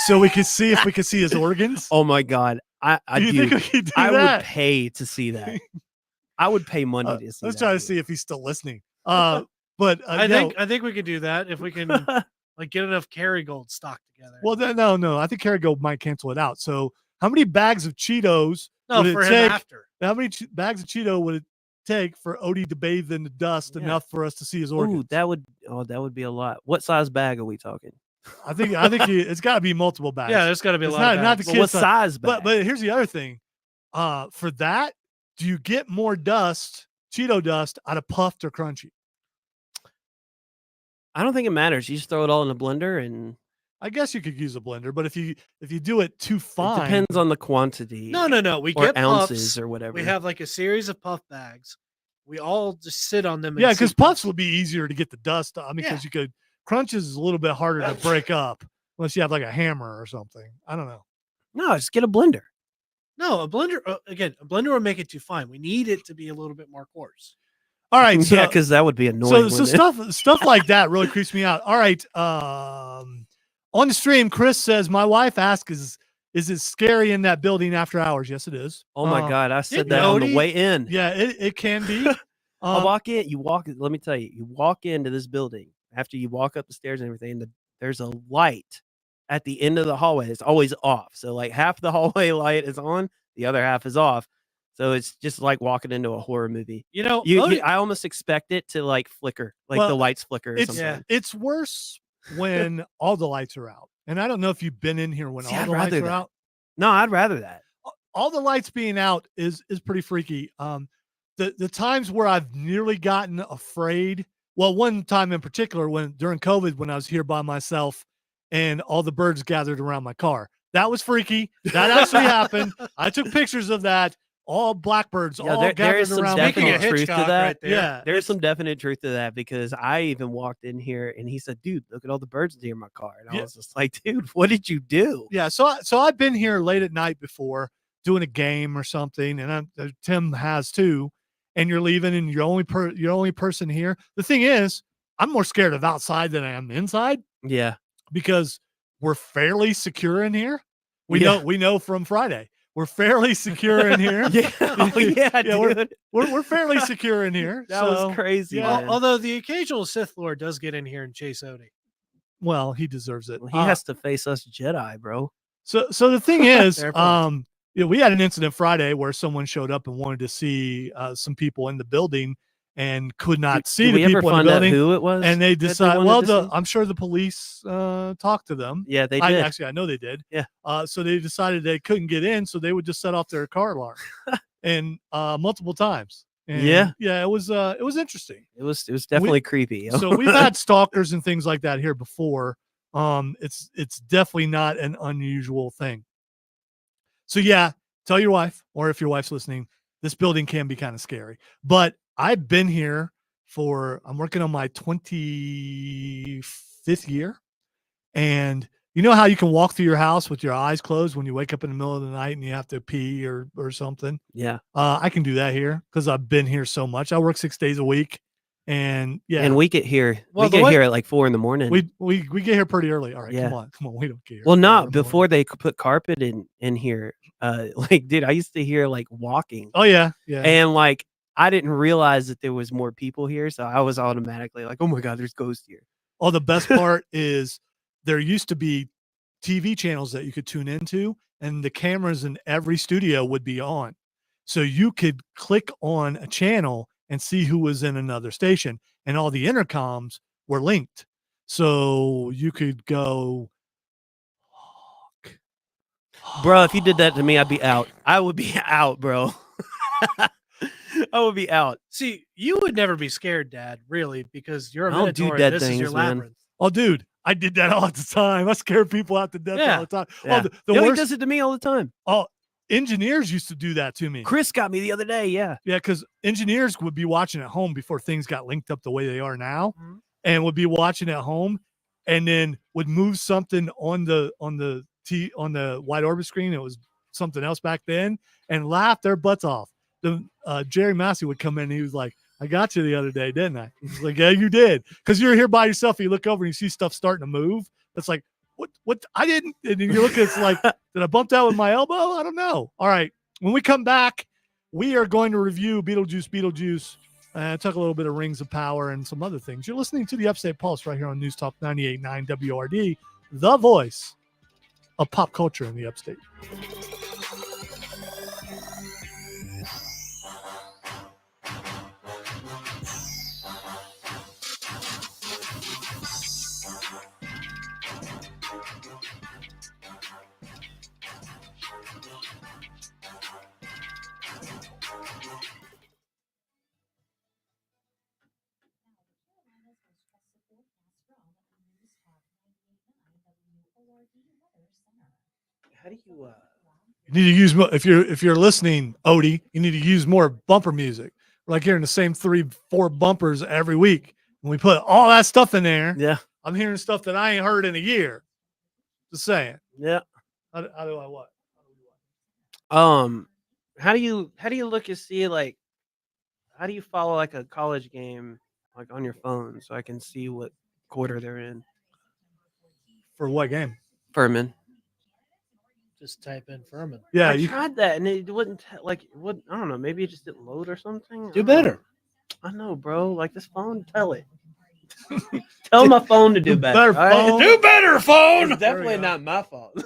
so we could see if we could see his organs? Oh my god, I do you do. think we could do I that? would pay to see that. I would pay money to see. Let's that, try to dude. see if he's still listening. But I no. think we could do that if we can like get enough Kerrygold stocked together. Well, no. I think Kerrygold might cancel it out. So, how many bags of Cheetos no, would for it him take? after. How many bags of Cheeto would it take for Odie to bathe in the dust Yeah. enough for us to see his organs? Ooh, that would be a lot. What size bag are we talking? I think it's got to be multiple bags. Yeah, there's got to be a It's lot. not of the bags. Well, what size. size bag? But here's the other thing. For that, do you get more dust, Cheeto dust, out of puffed or crunchy? I don't think it matters. You just throw it all in a blender, and I guess you could use a blender, but if you do it too fine, it depends on the quantity. No. We or get ounces puffs. or whatever. We have like a series of puff bags. We all just sit on them. And Yeah, because see- puffs would be easier to get the dust. I mean, because Yeah. you could crunches is a little bit harder to break up unless you have like a hammer or something. I don't know. No, just get a blender. No, a blender. Again, a blender will make it too fine. We need it to be a little bit more coarse. All right, so Yeah, because that would be annoying. so wouldn't it? stuff like that really creeps me out. All right, on the stream, Chris says my wife asked, "Is it scary in that building after hours?" Yes, it is. Oh my god, I said didn't that on the Odie- way in. Yeah, it can be. I walk in. Let me tell you. You walk into this building after you walk up the stairs and everything. There's a light at the end of the hallway. It's always off. So like half the hallway light is on, the other half is off. So it's just like walking into a horror movie. You know, I almost expect it to like flicker, like Well, the lights flicker. Or it's something. it's worse when all the lights are out. And I don't know if you've been in here when See, all I'd the lights rather are that. out. No, I'd rather that. All the lights being out is pretty freaky. The times where I've nearly gotten afraid. Well, one time in particular when during COVID when I was here by myself and all the birds gathered around my car. That was freaky. That actually happened. I took pictures of that. All blackbirds Yeah, all there gathered is some around my Speaking car. of definite truth to Hitchcock that. right there. Yeah, There's some definite truth to that because I even walked in here and he said, "Dude, look at all the birds near my car," and I Yeah. was just like, "Dude, what did you do?" Yeah, so I've been here late at night before doing a game or something, and Tim has too. And you're leaving, and you're only person here. The thing is, I'm more scared of outside than I am inside Yeah, because we're fairly secure in here. We Yeah. know from Friday we're fairly secure in here. yeah, oh, yeah, Yeah, dude. we're fairly secure in here. That so, was crazy. yeah. man. although the occasional Sith Lord does get in here and chase Odie. Well, he deserves it. Well, he has to face us Jedi, bro. So the thing is, Fair point. we had an incident Friday where someone showed up and wanted to see some people in the building and could not see Did the we ever people in the find out building. who it was? And they that decide, wanted to see? I'm sure the police talked to them. Yeah, they did. I know they did. Yeah. So they decided they couldn't get in, so they would just set off their car alarm, and multiple times. And Yeah. it was interesting. It was definitely creepy. So we've had stalkers and things like that here before. It's definitely not an unusual thing. So yeah, tell your wife, or if your wife's listening, this building can be kind of scary. But I've been here I'm working on my 25th year. And you know how you can walk through your house with your eyes closed when you wake up in the middle of the night and you have to pee or something? yeah, I can do that here because I've been here so much. I work 6 days a week. And yeah, and we get here. Well, we the get way- here at like 4 a.m. we get here pretty early. All right, Yeah. come on. We don't get here. Well, at 4 not in the before morning. they put carpet in here. Like, dude, I used to hear like walking, Oh yeah. and like I didn't realize that there was more people here, so I was automatically like, "Oh my god, there's ghosts here." Oh, the best part is there used to be TV channels that you could tune into, and the cameras in every studio would be on. So you could click on a channel and see who was in another station, and all the intercoms were linked. So you could go, Bro, if you did that to me, I'd be out. I would be out, bro. I would be out. See, you would never be scared, Dad, really, because you're a I don't do Minotaur and dead this is your things, man. labyrinth. Oh, dude, I did that all the time. I scared people out to death all the time. Yeah. Oh, the He worst. does it to me all the time. Oh, engineers used to do that to me. Chris got me the other day. Yeah. Yeah, because engineers would be watching at home before things got linked up the way they are now, Mhm. and would be watching at home, and then would move something on the wide orbit screen. It was something else back then, and laugh their butts off. The Jerry Massey would come in, and he was like, "I got you the other day, didn't I?" He's like, "Yeah, you did," because you're here by yourself. And you look over and you see stuff starting to move. It's like, what? I didn't. And you look at it's like, did I bump that with my elbow? I don't know. All right. When we come back, we are going to review Beetlejuice, talk a little bit of Rings of Power and some other things. You're listening to the Upstate Pulse right here on News Talk 98.9 WRD, the voice of pop culture in the Upstate. How do you? You need to use more, if you're listening, Odie, you need to use more bumper music. We're like hearing the same 3-4 bumpers every week. When we put all that stuff in there, Yeah. I'm hearing stuff that I ain't heard in a year. Just saying. Yeah. How do I what? How do you look and see, like, how do you follow like a college game like on your phone so I can see what quarter they're in? For what game? Furman. Just type in Furman. Yeah, I tried that and it wouldn't like what I don't know, maybe it just didn't load or something. Do better. I know, bro. Like this phone, tell it. Tell my phone to do better. Better phone. all right? Do better, phone. It's definitely not my fault.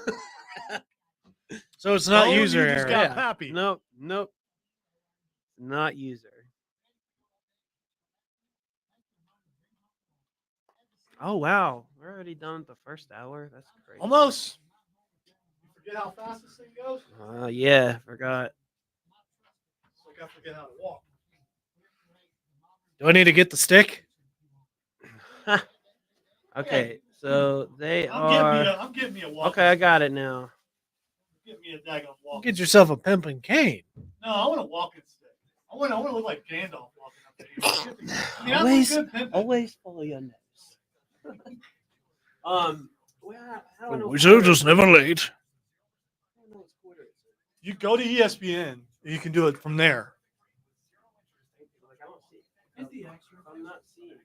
So it's not Oh, user you just error. got Yeah. happy. Nope. Not user. Oh wow, we're already done with the first hour. That's crazy. Almost. You forget how fast this thing goes? Yeah, forgot. It's like I forget how to walk. Do I need to get the stick? Okay, so they I'm getting me a walk. Okay, I got it now. Get me a daggone walk. Get yourself a pimping cane. No, I want a walking stick. I want to look like Gandalf walking up there. I mean, Always- I look good pimping. Always follow your nose. Well, I don't know. never late. You go to ESPN. You can do it from there. I'm not seeing it.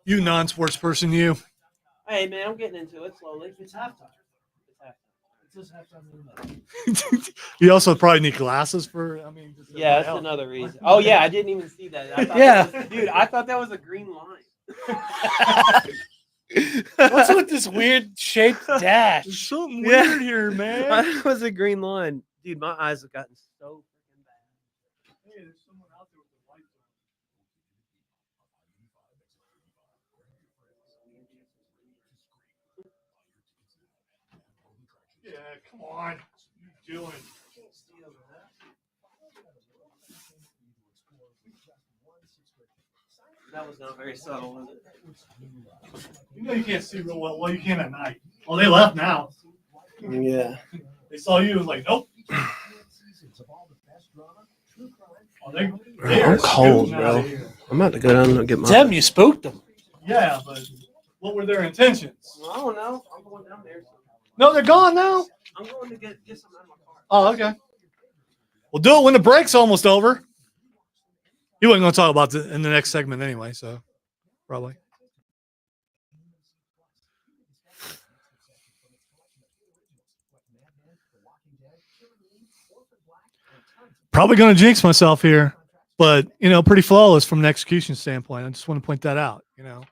You non-sports person, you. Hey man, I'm getting into it slowly. It's halftime. You also probably need glasses for. I mean, just Yeah, that's everybody else. another reason. Oh yeah, I didn't even see that. I thought Yeah. that was, dude, I thought that was a green line. What's with this weird shaped There's dash? something Yeah. weird here, I man. thought it was a green line, dude. My eyes have gotten so freaking bad. Hey, there's someone out there with the lights on. Yeah, come on. What are you doing? That was not very subtle, was it? You know you can't see real well. Well, you can at night. Oh, they left now. Yeah. They saw you and was like, nope. Oh, they I'm are cold, scooting out of bro. here. I'm about to go down and get my. Tim, you spooked them. Yeah, but what were their intentions? I don't know. I'm going down there. No, they're gone now. I'm going to get some out of my car. Oh, okay. We'll do it when the break's almost over. You wasn't going to talk about it in the next segment anyway, so probably. Probably going to jinx myself here, but, pretty flawless from an execution standpoint. I just want to point that out, At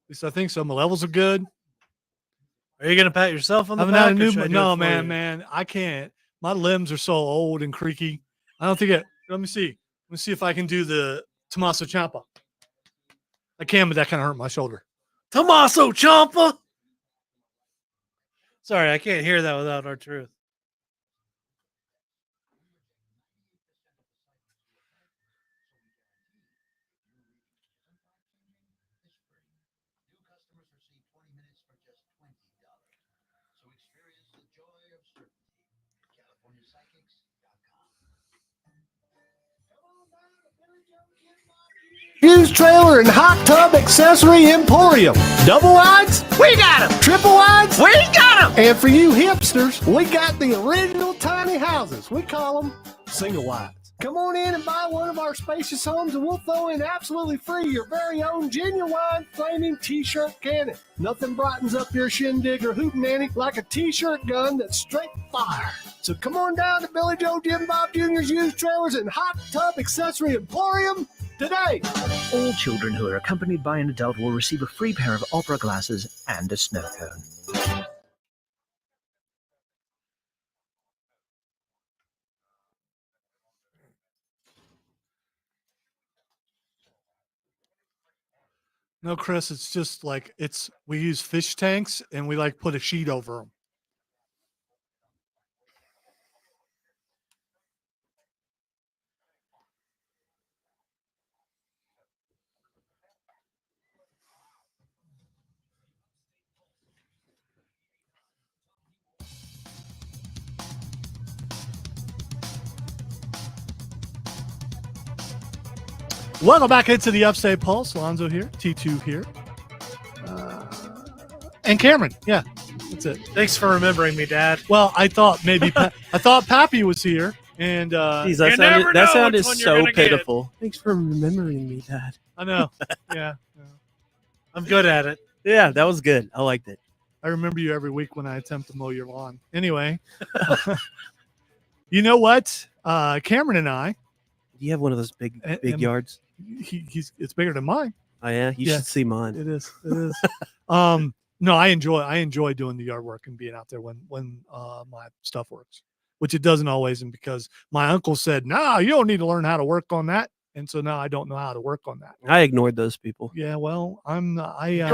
least I think so. My levels are good. Are you gonna pat yourself on the Haven't had back? a Or new. should I do No, it for man, you? man, I can't. My limbs are so old and creaky. I don't think it. Let me see. Let me see if I can do the Tommaso Ciampa. I can, but that kind of hurt my shoulder. Tommaso Ciampa. Sorry, I can't hear that without our truth. Used trailer and hot tub accessory emporium. Double wides? We got them. Triple wides? We got them. And for you hipsters, we got the original tiny houses. We call them single wides. Come on in and buy one of our spacious homes and we'll throw in absolutely free your very own genuine flaming t-shirt cannon. Nothing brightens up your shindig or hootenanny like a t-shirt gun that's straight fire. So come on down to Billy Joe Jim Bob Jr.'s used trailers and hot tub accessory emporium today. All children who are accompanied by an adult will receive a free pair of opera glasses and a snow cone. No, Chris, it's just like we use fish tanks and we like put a sheet over them. Welcome back into the Upstate Pulse. Lonzo here, T2 here, and Cameron. Yeah, that's it. Thanks for remembering me, Dad. Well, I thought maybe I thought Pappy was here, and Jeez, You never know that sounded which one you're so gonna get. pitiful. Thanks for remembering me, Dad. I know. Yeah, I'm good at it. Yeah, that was good. I liked it. I remember you every week when I attempt to mow your lawn. Anyway, you know what? Cameron and I, Do you have one of those big And- yards? it's bigger than mine. Oh yeah, you Yeah. should see mine. It is. No, I enjoy doing the yard work and being out there when my stuff works, which it doesn't always. And because my uncle said, "No, you don't need to learn how to work on that," and so now I don't know how to work on that. I ignored those people. Yeah, well, Coincidentally,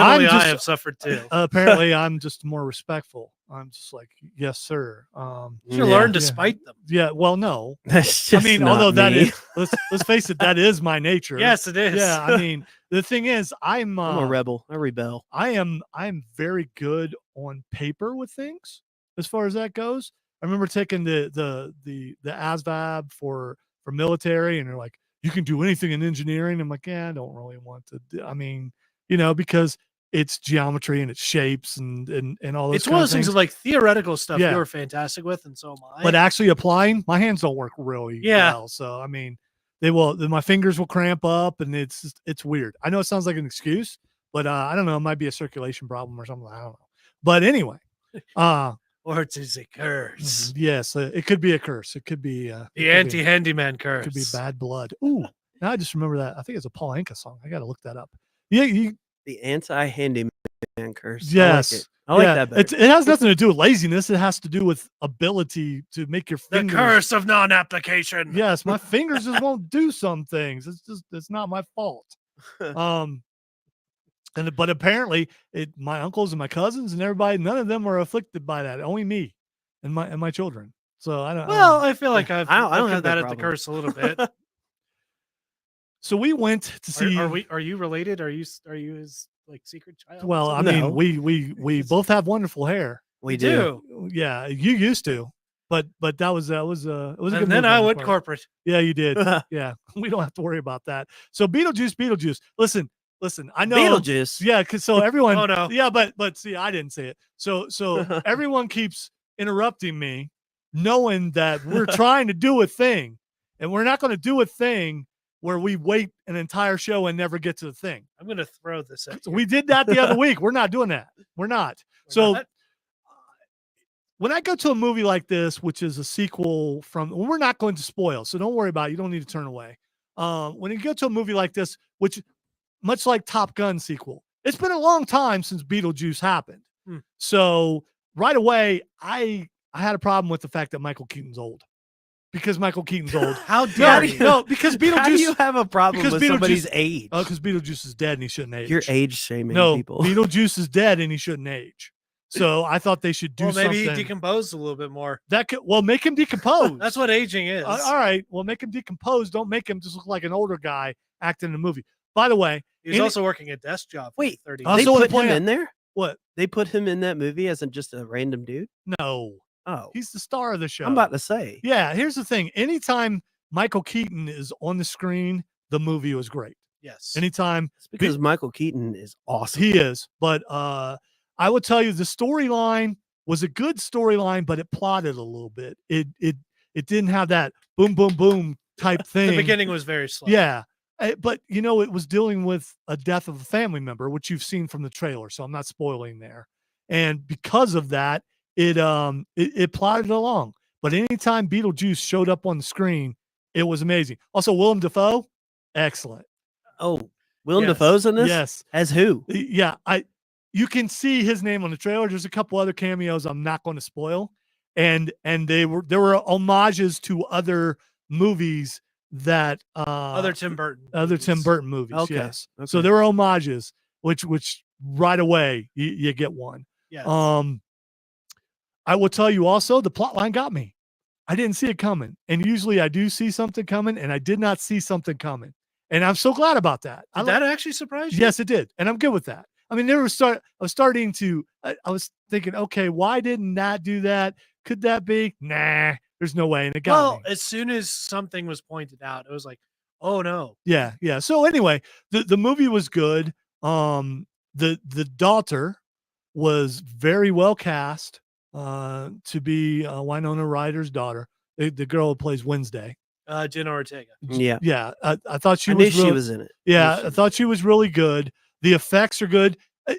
I'm I just- have suffered too. apparently I'm just more respectful. I'm just like, yes, sir. You should Yeah. learn to Yeah. spite them. Yeah, well, no. That's I just mean, not although that me. is, let's face it, that is my nature. Yes, it is. Yeah, I mean, the thing is, I'm I'm a rebel. I rebel. I'm very good on paper with things as far as that goes. I remember taking the ASVAB for military, and they're like, you can do anything in engineering. I'm like, yeah, I don't really want to do, I mean, because it's geometry and it's shapes and all those It's one of those things things. of like theoretical stuff Yeah. you're fantastic with, and so am I. But actually applying, my hands don't work really Yeah. well. So I mean, my fingers will cramp up, and it's weird. I know it sounds like an excuse, but I don't know. It might be a circulation problem or something. I don't know. But anyway, or it is a curse. yes, it could be a curse. It could be The anti-handyman curse. Could be bad blood. Ooh, now I just remember that. I think it's a Paul Anka song. I got to look that up. Yeah, The anti-handyman curse. yes. I like yeah, that better. it has nothing to do with laziness. It has to do with ability to make your The fingers. curse of non-application. Yes, my fingers just won't do some things. It's not my fault. But apparently my uncles and my cousins and everybody, none of them are afflicted by that. Only me and my children. So I don't. Well, I feel like I've I don't have that combated the problem. curse a little bit. So we went to see. Are you related? Are you his like secret child? or Well, I something? No. mean, we both have wonderful hair. we You do. Yeah, you used to, but that was it was a good And then move I on your went part. corporate. Yeah, you did. Yeah, we don't have to worry about that. So Beetlejuice. Listen. I know. Beetlejuice. Yeah, because so everyone. Oh, no. Yeah, but see, I didn't say it. So everyone keeps interrupting me, knowing that we're trying to do a thing, and we're not going to do a thing where we wait an entire show and never get to the thing. I'm gonna throw this at So you. we did that the other week. We're not doing that. We're not. We're So not? when I go to a movie like this, which is a sequel from, well, we're not going to spoil, so don't worry about it. You don't need to turn away. When you go to a movie like this, which much like Top Gun sequel, it's been a long time since Beetlejuice happened. So right away, I had a problem with the fact that Michael Keaton's old. Because Michael Keaton's old. How dare you? No, because Beetlejuice. How do you have a problem because with somebody's age? Oh, because Beetlejuice is dead and he shouldn't age. You're age shaming No, people. Beetlejuice is dead and he shouldn't age. So I thought they should do Well, maybe something. he decomposed a little bit more. That could, well, make him decompose. That's what aging is. All right. Well, make him decompose. Don't make him just look like an older guy acting in a movie. By the way, He was also working a desk job. For Wait, 30 I They also wanna put point him out- in there? what? They put him in that movie as just a random dude? No, Oh, he's the star of the show. I'm about to say. Yeah, here's the thing. Anytime Michael Keaton is on the screen, the movie was great. Yes. Anytime It's because Michael Keaton is awesome. he is, but I will tell you the storyline was a good storyline, but it plotted a little bit. It didn't have that boom boom boom type thing. The beginning was very slow. Yeah. But you know, it was dealing with a death of a family member, which you've seen from the trailer, so I'm not spoiling there. And because of that, it plodded along. But anytime Beetlejuice showed up on the screen, it was amazing. Also, Willem Dafoe, excellent. Oh, Willem Yes. Dafoe's in this? Yes. As who? Yeah, you can see his name on the trailer. There's a couple other cameos I'm not going to spoil. And there were homages to other movies that Other Tim Burton. Tim movies. Burton movies. Okay, Yes. So okay. there were homages, which right away you get one. Yes. I will tell you also the plot line got me. I didn't see it coming. And usually I do see something coming, and I did not see something coming. And I'm so glad about that. Did that actually surprise you? Yes, it did. And I'm good with that. I mean, I was thinking, okay, why didn't that do that? Could that be? Nah, there's no way. And it got Well, me. as soon as something was pointed out, it was like, oh no. Yeah. So anyway, the movie was good. The daughter was very well cast to be Winona Ryder's daughter, the girl who plays Wednesday. Jenna Ortega. Yeah. Yeah, I thought she I was. knew she was in it. Yeah, I thought she was really good. The effects are good.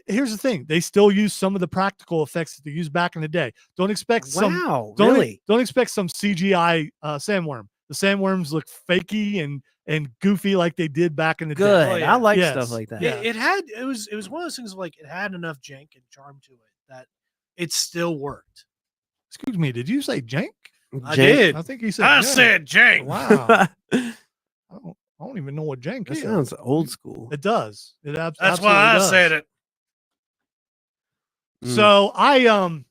Here's the thing: they still use some of the practical effects that they used back in the day. Don't expect some. Wow, Don't, really? Don't expect some CGI sandworm. The sandworms look fakey and goofy like they did back in the Good. day. Oh, yeah. I like Yes. stuff like that. Yeah. It was one of those things of like it had enough jank and charm to it that it still worked. Excuse me, did you say jank? I Jake- did. I think he said. I jank. said jank. Wow. I don't even know what jank That is. sounds old school. It does. It That's absolutely why I does. said it. So I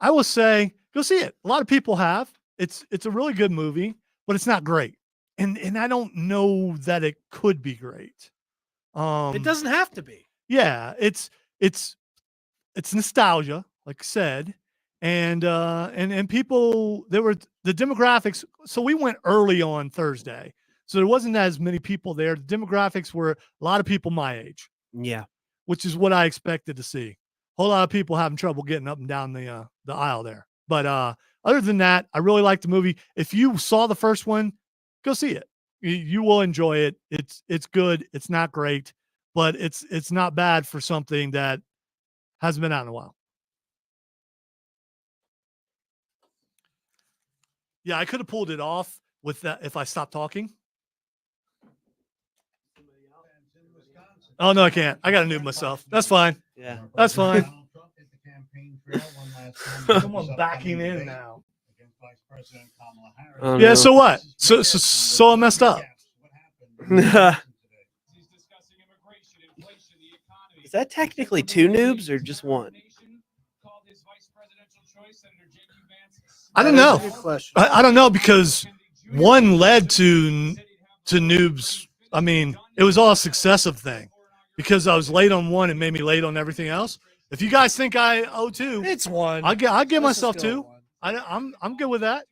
will say go see it. A lot of people have. It's a really good movie, but it's not great. And I don't know that it could be great. It doesn't have to be. Yeah, it's nostalgia, like I said. And people, there were the demographics. So we went early on Thursday. So there wasn't as many people there. The demographics were a lot of people my age, Yeah. which is what I expected to see. A whole lot of people having trouble getting up and down the aisle there. But other than that, I really liked the movie. If you saw the first one, go see it. You will enjoy it. It's good. It's not great, but it's not bad for something that hasn't been out in a while. Yeah, I could have pulled it off with that if I stopped talking. Oh no, I can't. I got to noob myself. That's fine. Yeah. That's fine. Someone's backing in now. Oh, Yeah. no. So what? So I messed up. Is that technically two noobs or just one? I don't That is know. a good question. I don't know because one led to noobs. I mean, it was all a successive thing because I was late on one and made me late on everything else. If you guys think I owe two, It's one. I'll give Let's myself just go two. with one. I'm good with that.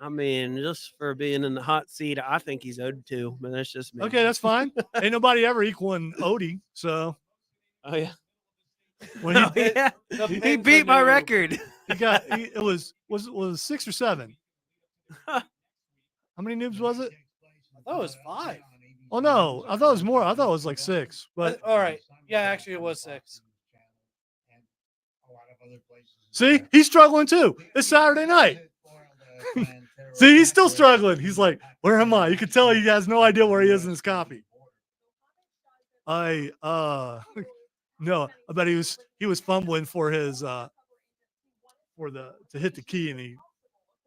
I mean, just for being in the hot seat, I think he's owed two, but that's just me. Okay, that's fine. Ain't nobody ever equaling Odie. So Oh yeah. when he Oh, yeah. The He pins beat are my new. record. it was 6 or 7. How many noobs was it? I thought it was 5. Oh no, I thought it was more. I thought it was like 6. But All right. Yeah, actually, it was 6. see, he's struggling too. It's Saturday night. See, he's still struggling. He's like, where am I? You can tell he has no idea where he is in his copy. No, I bet he was fumbling for his to hit the key and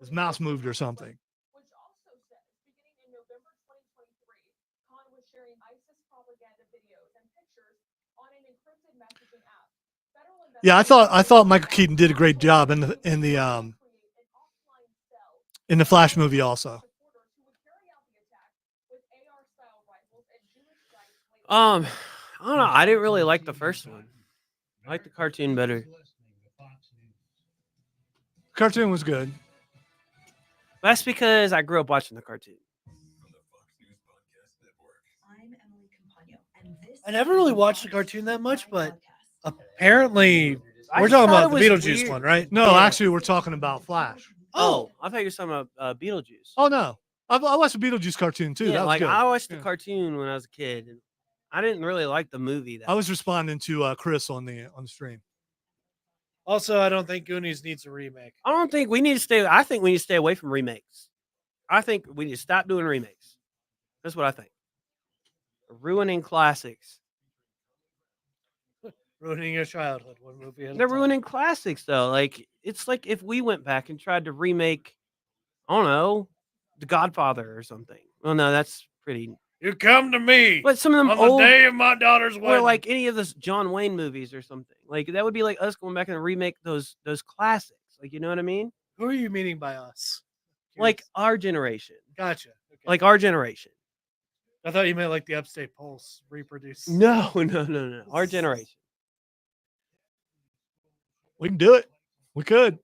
his mouse moved or something. Yeah, I thought Michael Keaton did a great job in the Flash movie also. I don't know. I didn't really like the first one. I like the cartoon better. Cartoon was good. That's because I grew up watching the cartoon. I never really watched the cartoon that much, but apparently I we're just talking thought about it the was Beetlejuice weird. one, right? No, Yeah. actually, we're talking about Flash. Oh, I thought you were talking about Beetlejuice. Oh no, I watched the Beetlejuice cartoon too. yeah, That was like good. I watched the Yeah. cartoon when I was a kid, and I didn't really like the movie. I was responding to Chris on the stream. Also, I don't think Goonies needs a remake. I don't think we need to stay. I think we need to stay away from remakes. I think we need to stop doing remakes. That's what I think. Ruining classics. Ruining your childhood, one movie at a They're time. ruining classics though. Like it's like if we went back and tried to remake, I don't know, The Godfather or something. Well, no, that's pretty. You come to me But some of them on old, the day of my daughter's or wedding. like any of those John Wayne movies or something. Like that would be like us going back and remake those classics. Like you know what I mean? Who are you meaning by us? Like our generation. Gotcha. Okay. Like our generation. I thought you meant like the Upstate Pulse reproduce. No. Our generation. We can do it. We could.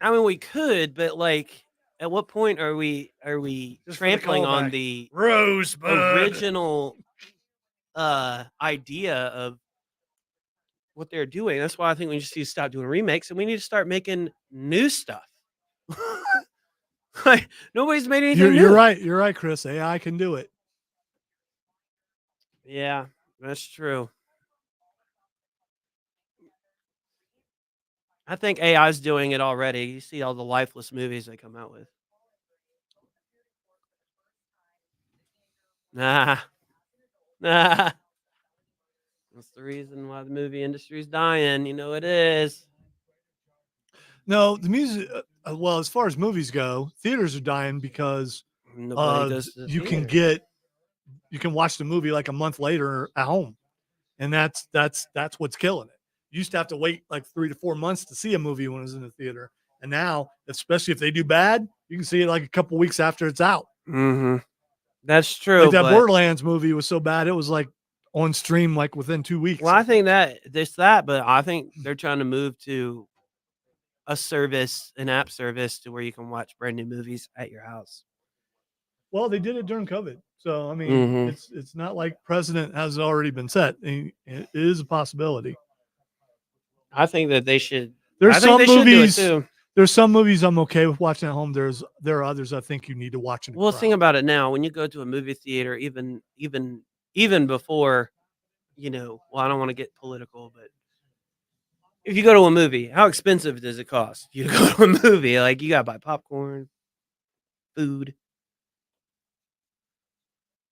I mean, we could, but like, at what point are we Just for the trampling on callback. the Rosebud. original idea of what they're doing? That's why I think we just need to stop doing remakes and we need to start making new stuff. Like nobody's made anything new. You're right. You're right, Chris. AI can do it. Yeah, that's true. I think AI is doing it already. You see all the lifeless movies they come out with. Nah. That's the reason why the movie industry is dying. You know it is. No, the music. Well, as far as movies go, theaters are dying because Nobody goes to the you can theater. watch the movie like a month later at home, and that's what's killing it. You used to have to wait like 3 to 4 months to see a movie when it was in the theater, and now, especially if they do bad, you can see it like a couple weeks after it's out. Mm-hmm. That's true. Like that but- Borderlands movie was so bad it was like on stream like within 2 weeks. Well, I think that there's that, but I think they're trying to move to a service, an app service, to where you can watch brand new movies at your house. Well, they did it during COVID, so I mean, Mhm. it's not like precedent has already been set. It is a possibility. I think that they should. There's I think some they should do it movies. too. There's some movies I'm okay with watching at home. There are others I think you need to watch in. Well, think about it now. When you go to a movie theater, even before, well, I don't want to get political, but if you go to a movie, how expensive does it cost you to go to a movie? Like you gotta buy popcorn, food.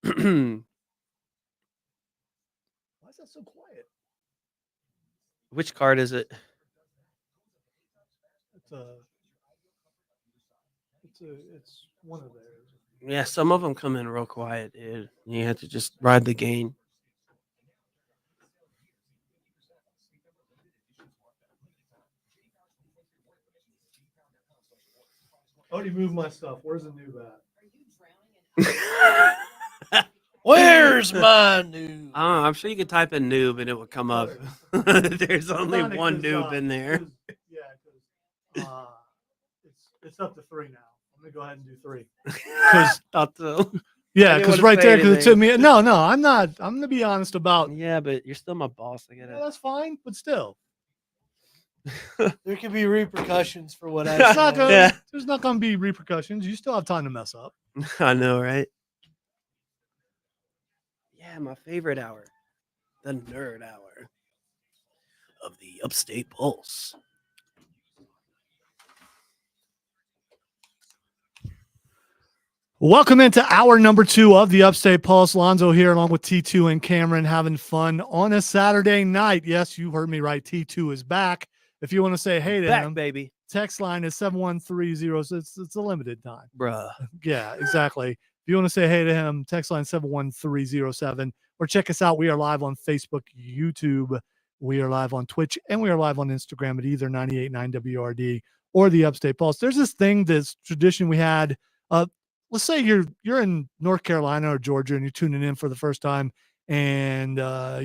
Why is that so quiet? Which card is it? It's one of theirs. Yeah, some of them come in real quiet, dude. You have to just ride the gain. I already moved my stuff. Where's the new bat? Where's my new? I'm sure you could type in noob and it would come up. There's only Ironic one 'cause, noob in there. 'cause- yeah, because it's up to 3 now. I'm gonna go ahead and do 3. Thought so. Yeah, I didn't because wanna right say there, because it took anything. me. No, I'm not. I'm gonna be honest about. Yeah, but you're still my boss. I Yeah, gotta. that's fine, but still, There could be repercussions for what I it's not say. gonna. Yeah. There's not gonna be repercussions. You still have time to mess up. I know, right? Yeah, my favorite hour, the nerd hour of the Upstate Pulse. Welcome into hour number 2 of the Upstate Pulse. Lonzo here along with T2 and Cameron having fun on a Saturday night. Yes, you heard me right. T2 is back. If you want to say hey to Back, him, baby. text line is 7130. So it's a limited time. Bruh. Yeah, exactly. If you want to say hey to him, text line 71307 or check us out. We are live on Facebook, YouTube. We are live on Twitch, and we are live on Instagram at either 98.9 WRD or the Upstate Pulse. There's this thing, this tradition we had. Let's say you're in North Carolina or Georgia and you're tuning in for the first time, and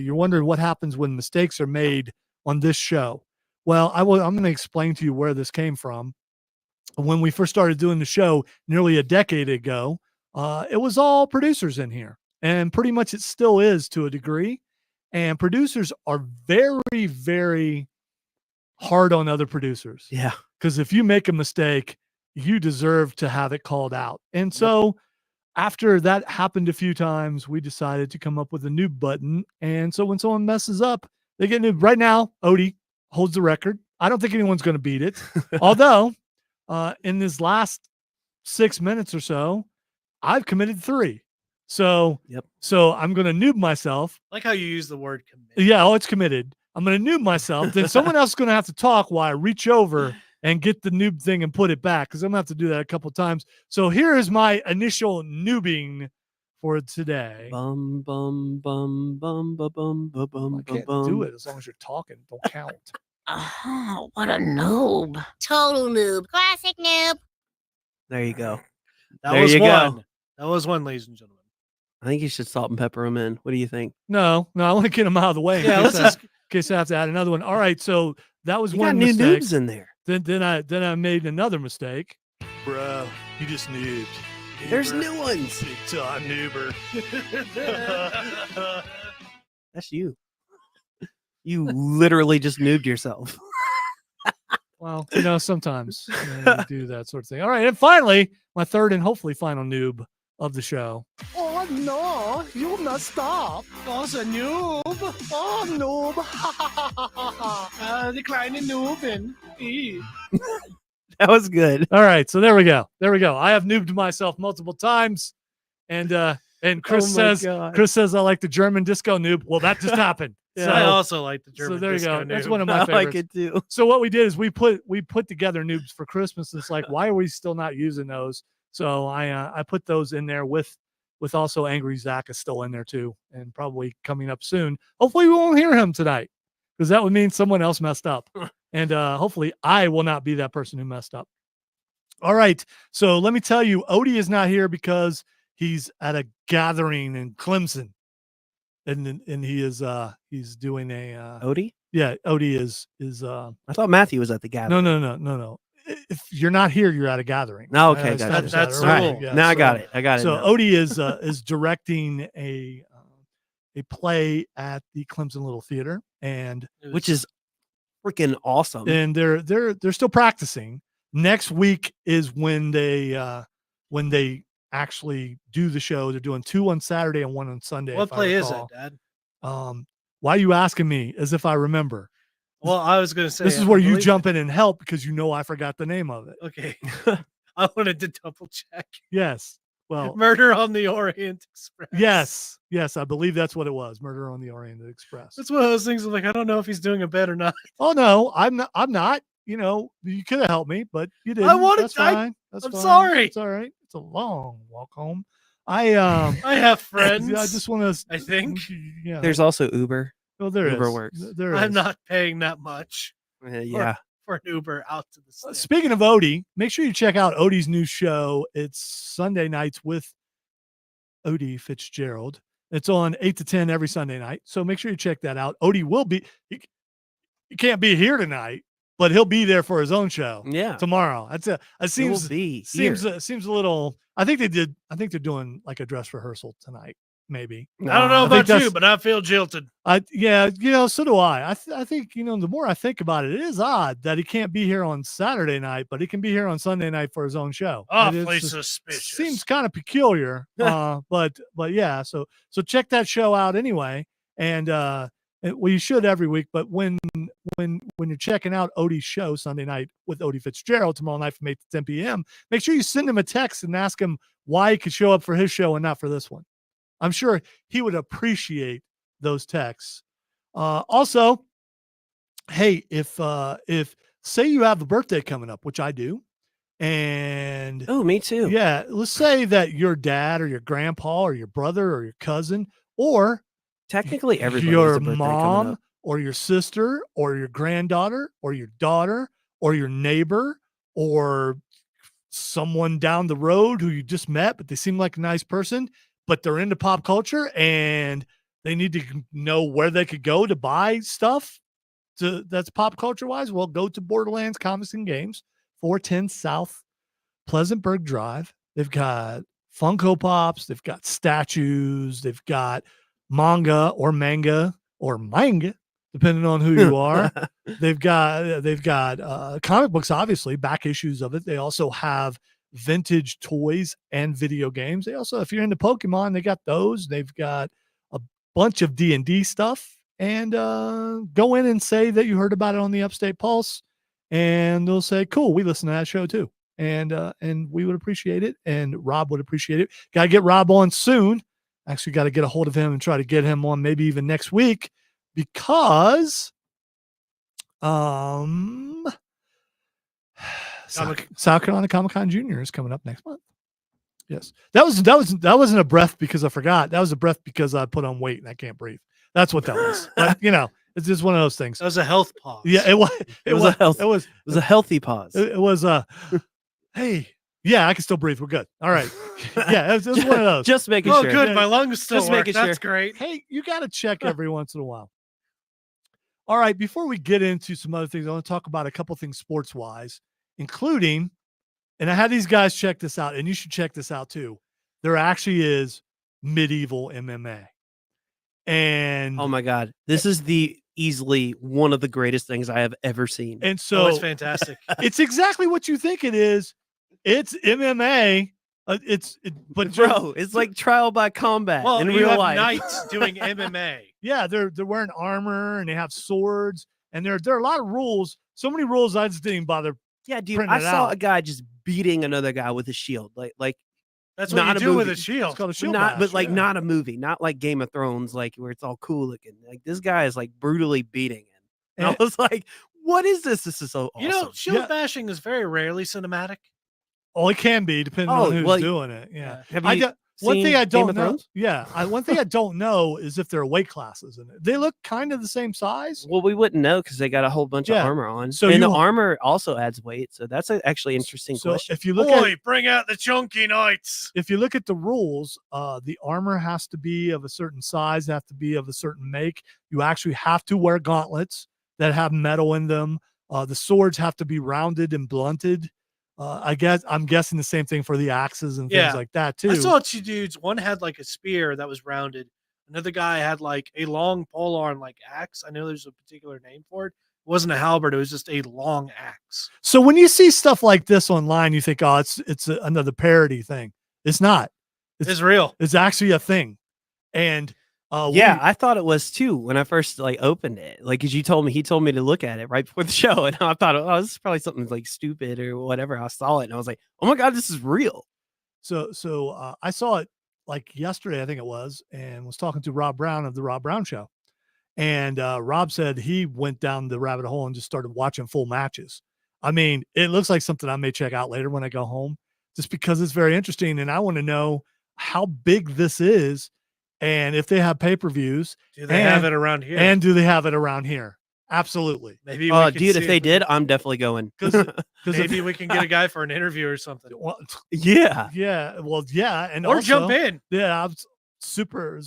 you're wondering what happens when mistakes are made on this show. Well, I'm going to explain to you where this came from. When we first started doing the show nearly a decade ago, it was all producers in here, and pretty much it still is to a degree. And producers are very, very hard on other producers. Yeah. Because if you make a mistake, you deserve to have it called out. And so after that happened a few times, we decided to come up with a noob button. And so when someone messes up, they get noob. Right now, Odie holds the record. I don't think anyone's going to beat it. Although in this last 6 minutes or so, I've committed 3. So, so I'm going to noob myself. I like how you use the word commit. Yeah, it's committed. I'm going to noob myself. Then someone else is going to have to talk while I reach over and get the noob thing and put it back, because I'm going to have to do that a couple of times. So here is my initial noobing for today. Bum, bum, bum, bum, bum, bum, bum, bum, I can't bum. do it as long as you're talking. Don't count. Oh, what a noob. Total noob. Classic noob. There you go. That There was you one. go. That was one, ladies and gentlemen. I think you should salt and pepper them in. What do you think? No, I want to get them out of the way. Yeah, let's in case I have to add another one. All right, so that was You one got new mistake. noobs in there. Then I made another mistake. Bro, you just noobed. There's Noober. new ones. Big time noober. That's you. You literally just noobed yourself. Well, sometimes you do that sort of thing. All right, and finally, my third and hopefully final noob of the show. Oh no, you messed up. That's a noob. Oh, noob. Declining noob and That was good. All right, so there we go. I have noobed myself multiple times, and Chris Oh my says God. I like the German disco noob. Well, that just happened. Yeah. I So, also like the German. so there you disco go. That's noob. one of my I favorites. like it too. So what we did is we put together noobs for Christmas. It's like, why are we still not using those? So I put those in there with also Angry Zach is still in there too, and probably coming up soon. Hopefully we won't hear him tonight, because that would mean someone else messed up, and hopefully I will not be that person who messed up. All right, so let me tell you, Odie is not here because he's at a gathering in Clemson, and he is he's doing a Odie? yeah, Odie is I thought Matthew was at the gathering. no. If you're not here, you're at a gathering. No, okay, I gotcha. established That's that the earlier. rule. Yeah, now I so- got it. I got it. So now. Odie is directing a play at the Clemson Little Theater, and Which is freaking awesome. they're still practicing. Next week is when they actually do the show. They're doing 2 on Saturday and 1 on Sunday. what if I play is that, recall. Dad? Why are you asking me as if I remember? Well, I was going to say This is I where you believe- jump in and help, because I forgot the name of it. Okay, I wanted to double check. Yes. Well, Murder on the Orient Express. yes, I believe that's what it was. Murder on the Orient Express. That's one of those things. I'm like, I don't know if he's doing a bit or not. Oh no, I'm not. You could have helped me, but you didn't. wanted- That's fine. That's I'm fine. sorry. It's all right. It's a long walk home. I have friends. I just want to. I think. Yeah. There's also Uber. well, there Uber is. works. There is. I'm not paying that much Yeah. for an Uber out to the state. Speaking of Odie, make sure you check out Odie's new show. It's Sunday nights with Odie Fitzgerald. It's on 8 to 10 every Sunday night. So make sure you check that out. Odie will be. He can't be here tonight, but he'll be there for his own show Yeah. tomorrow. It It will seems be seems here. seems a little. I think they're doing like a dress rehearsal tonight. Maybe. I don't know I think about you, that's- but I feel jilted. Yeah, so do I. I think the more I think about it, it is odd that he can't be here on Saturday night, but he can be here on Sunday night for his own show. Awfully It's- suspicious. Seems kind of peculiar. But yeah, so check that show out anyway. And Well, you should every week, but when you're checking out Odie's show Sunday night with Odie Fitzgerald tomorrow night from 8 to 10 p.m., make sure you send him a text and ask him why he could show up for his show and not for this one. I'm sure he would appreciate those texts. Also, hey, if say you have a birthday coming up, which I do, and Oh, me too. yeah, let's say that your dad or your grandpa or your brother or your cousin or Technically, everybody has your a birthday coming mom up. or your sister or your granddaughter or your daughter or your neighbor or someone down the road who you just met, but they seem like a nice person, but they're into pop culture and they need to know where they could go to buy stuff that's pop culture wise. Well, go to Borderlands Comics and Games, 410 South Pleasantburg Drive. They've got Funko Pops, they've got statues, they've got manga, depending on who you are. They've got comic books, obviously, back issues of it. They also have vintage toys and video games. They also, if you're into Pokemon, they got those. They've got a bunch of D&D stuff. And go in and say that you heard about it on the Upstate Pulse, and they'll say, cool, we listen to that show too. And we would appreciate it, and Rob would appreciate it. Got to get Rob on soon. Actually got to get a hold of him and try to get him on maybe even next week, because South Carolina Comic-Con Junior is coming up next month. Yes. That wasn't a breath because I forgot. That was a breath because I put on weight and I can't breathe. That's what that was. But, it's just one of those things. That was a health pause. Yeah, it was. It was a healthy pause. It was hey, yeah, I can still breathe. We're good. All right. Yeah, it was one of those. Just making Oh, sure. good. My lungs still Just work. making That's sure. great. Hey, you got to check every once in a while. All right, before we get into some other things, I want to talk about a couple things sports-wise, including, and I had these guys check this out, and you should check this out too. There actually is medieval MMA. And Oh my God. This is easily one of the greatest things I have ever seen. And so it's fantastic. it's exactly what you think it is. It's MMA. But Bro, it's like trial by combat Well, in you real have life. knights doing MMA. yeah, they're wearing armor and they have swords, and there are a lot of rules. So many rules I just didn't bother. Yeah, dude. printing I it saw out. a guy just beating another guy with a shield. Like That's what you Not a do with movie. a shield. It's called a shield not, bash, but like yeah. not a movie, not like Game of Thrones, like where it's all cool looking. Like this guy is like brutally beating him. And I was like, what is this? This is so awesome. Shield bashing is very rarely cinematic. Oh, it can be depending on who's doing it. Yeah. Have I you do- one thing I Game don't of know. Thrones? Yeah. One thing I don't know is if there are weight classes in it. They look kind of the same size. Well, we wouldn't know because they got a whole bunch of Yeah. armor on. So And the you- armor also adds weight. So that's actually an interesting So question. if you look Boy, at bring out the chunky knights. if you look at the rules, the armor has to be of a certain size, have to be of a certain make. You actually have to wear gauntlets that have metal in them. The swords have to be rounded and blunted. I'm guessing the same thing for the axes and things Yeah. like that too. I saw two dudes. One had like a spear that was rounded. Another guy had like a long pole arm like axe. I know there's a particular name for it. It wasn't a halberd. It was just a long axe. So when you see stuff like this online, you think, oh, it's another parody thing. It's not. It's real. It's actually a thing. And I thought it was too when I first like opened it. Like, cause he told me to look at it right before the show, and I thought, oh, this is probably something like stupid or whatever. I saw it and I was like, oh my God, this is real. So I saw it like yesterday, I think it was, and was talking to Rob Brown of the Rob Brown Show. And Rob said he went down the rabbit hole and just started watching full matches. I mean, it looks like something I may check out later when I go home, just because it's very interesting. And I want to know how big this is and if they have pay-per-views. Do they have it around here? And do they have it around here? Absolutely. Maybe Oh, we could dude, see if they it. did, I'm definitely going. Because Maybe we can get a guy for an interview or something. well, Yeah. yeah. Well, yeah. And Or also, jump in. Yeah. I'm super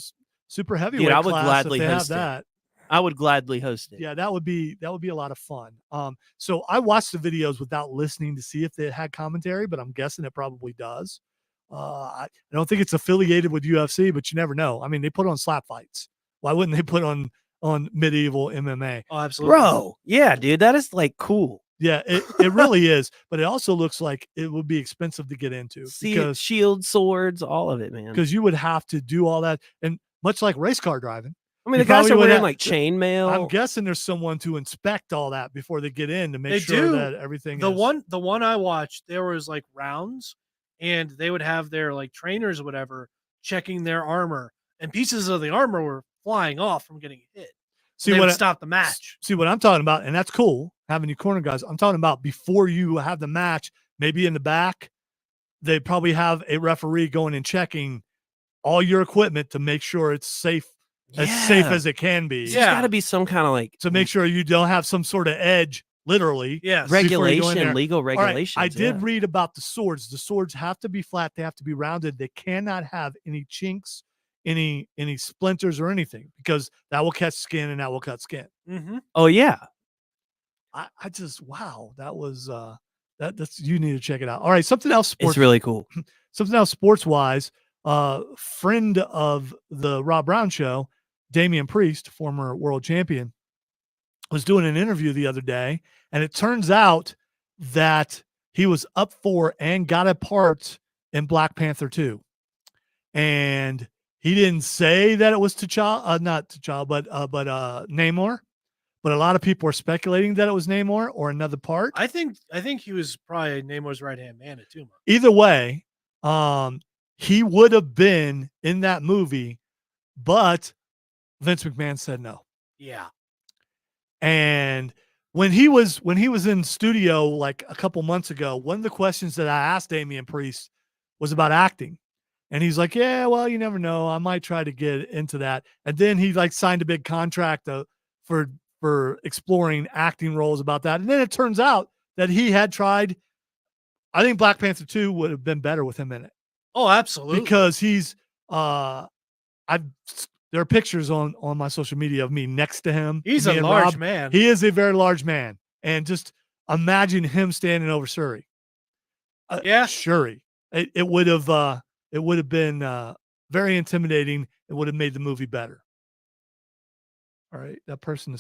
heavyweight I would class gladly if they have host it. that. I would gladly host it. Yeah, that would be a lot of fun. So I watched the videos without listening to see if they had commentary, but I'm guessing it probably does. I don't think it's affiliated with UFC, but you never know. I mean, they put on slap fights. Why wouldn't they put on medieval MMA? Oh, absolutely. Bro. Yeah, dude. That is like cool. Yeah, it really is. But it also looks like it would be expensive to get into because Shield, swords, all of it, man. you would have to do all that. And much like race car driving, I mean, You the guys probably are would wearing have- like chainmail. I'm guessing there's someone to inspect all that before they get in to make They sure do. that everything The is. one I watched, there was like rounds, and they would have their like trainers or whatever checking their armor, and pieces of the armor were flying off from getting hit. See They what would I- stop the match. See what I'm talking about, and that's cool having your corner guys. I'm talking about before you have the match, maybe in the back, they probably have a referee going and checking all your equipment to make sure it's safe, as safe Yeah. as it can be. There's Yeah. got to be some kind of like To make sure you don't have some sort of edge, literally. Yes. before you go in regulation, there. legal All right, regulations. I did yeah. read about the swords. The swords have to be flat. They have to be rounded. They cannot have any chinks, any splinters or anything, because that will catch skin and that will cut skin. Mm-hmm. Oh yeah. I just wow, that was that's you need to check it out. All right, something else sports It's really cool. something else sports wise. Friend of the Rob Brown show, Damian Priest, former world champion, was doing an interview the other day, and it turns out that he was up for and got a part in Black Panther 2. And he didn't say that it was T'Challa, not T'Challa, but Namor. But a lot of people are speculating that it was Namor or another part. I think he was probably Namor's right hand man at Tuma. Either way, he would have been in that movie, but Vince McMahon said no. Yeah. And when he was in studio like a couple months ago, one of the questions that I asked Damian Priest was about acting. And he's like, yeah, well, you never know. I might try to get into that. And then he like signed a big contract for exploring acting roles about that. And then it turns out that he had tried. I think Black Panther 2 would have been better with him in it. Oh, absolutely. Because he's there are pictures on my social media of me next to him. He's me a and large Rob. man. He is a very large man. And just imagine him standing over Shuri. Yeah. Shuri. It would have been very intimidating. It would have made the movie better. All right. That person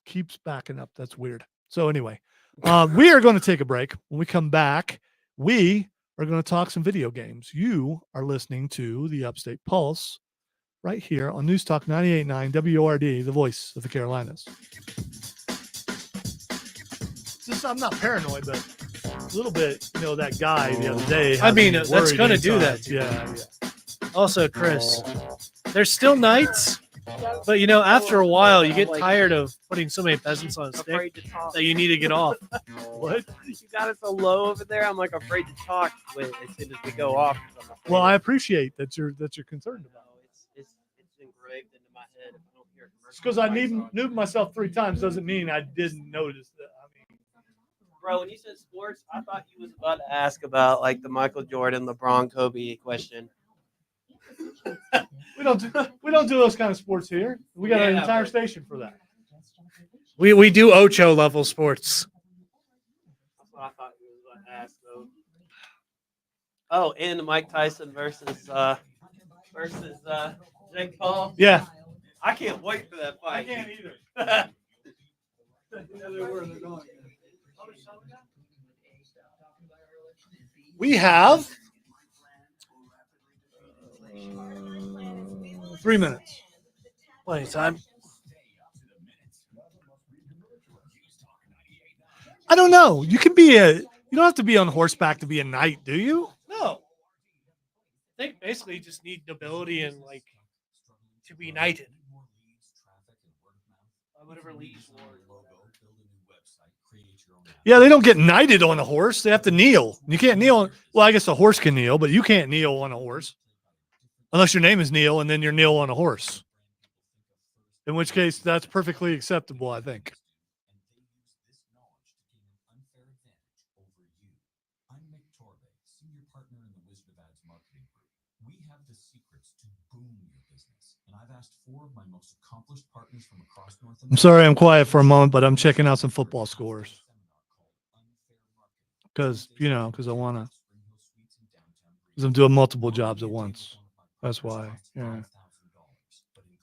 keeps backing up. That's weird. So anyway, we are going to take a break. When we come back, we are going to talk some video games. You are listening to the Upstate Pulse right here on News Talk 98.9 WORD, the voice of the Carolinas. I'm not paranoid, but a little bit, that guy the other day. I mean, had me that's worried going to do inside. that. to you. Yeah. Also, Chris, there's still nights, but after a while, you get tired of putting so many peasants on a stick Afraid to talk. that you need to get off. What? You got it so low over there. I'm like afraid to talk as soon as we go off. Well, I appreciate that you're concerned about it. It's engraved into my head. If I don't hear a Just because I moved myself 3 times doesn't mean I didn't notice that. Bro, when you said sports, I thought you was about to ask about like the Michael Jordan, LeBron, Kobe question. We don't do those kind of sports here. We got an Yeah, entire but- station for that. We do Ocho level sports. That's what I thought you was about to ask though. Oh, and Mike Tyson versus Jake Paul. Yeah. I can't wait for that fight. either. We have 3 minutes. Plenty of time. I don't know. You don't have to be on horseback to be a knight, do you? No. I think basically you just need nobility and to be knighted. Whatever leads Yeah, they don't get knighted on a horse. They have to kneel. You can't kneel. Well, I guess a horse can kneel, but you can't kneel on a horse unless your name is Neil and then you're Neil on a horse. In which case, that's perfectly acceptable, I think. I'm sorry I'm quiet for a moment, but I'm checking out some football scores. Because I want to. Because I'm doing multiple jobs at once. That's why. Yeah.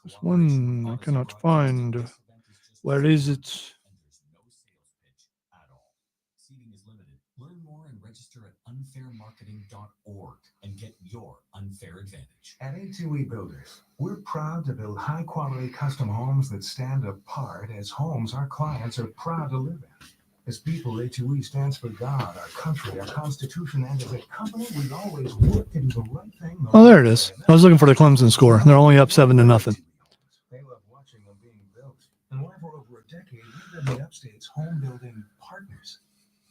This one I cannot find. Where is it? Learn more and register at unfairmarketing.org. and get your unfair advantage. At A2E Builders, we're proud to build high-quality custom homes that stand apart as homes our clients are proud to live in. As people, A2E stands for God, our country, our Constitution, and as a company, we always work to do the right thing. Oh, there it is. I was looking for the Clemson score. They're only up 7-0. They love watching them being built. And why for over a decade, we've been the Upstate's home building partners.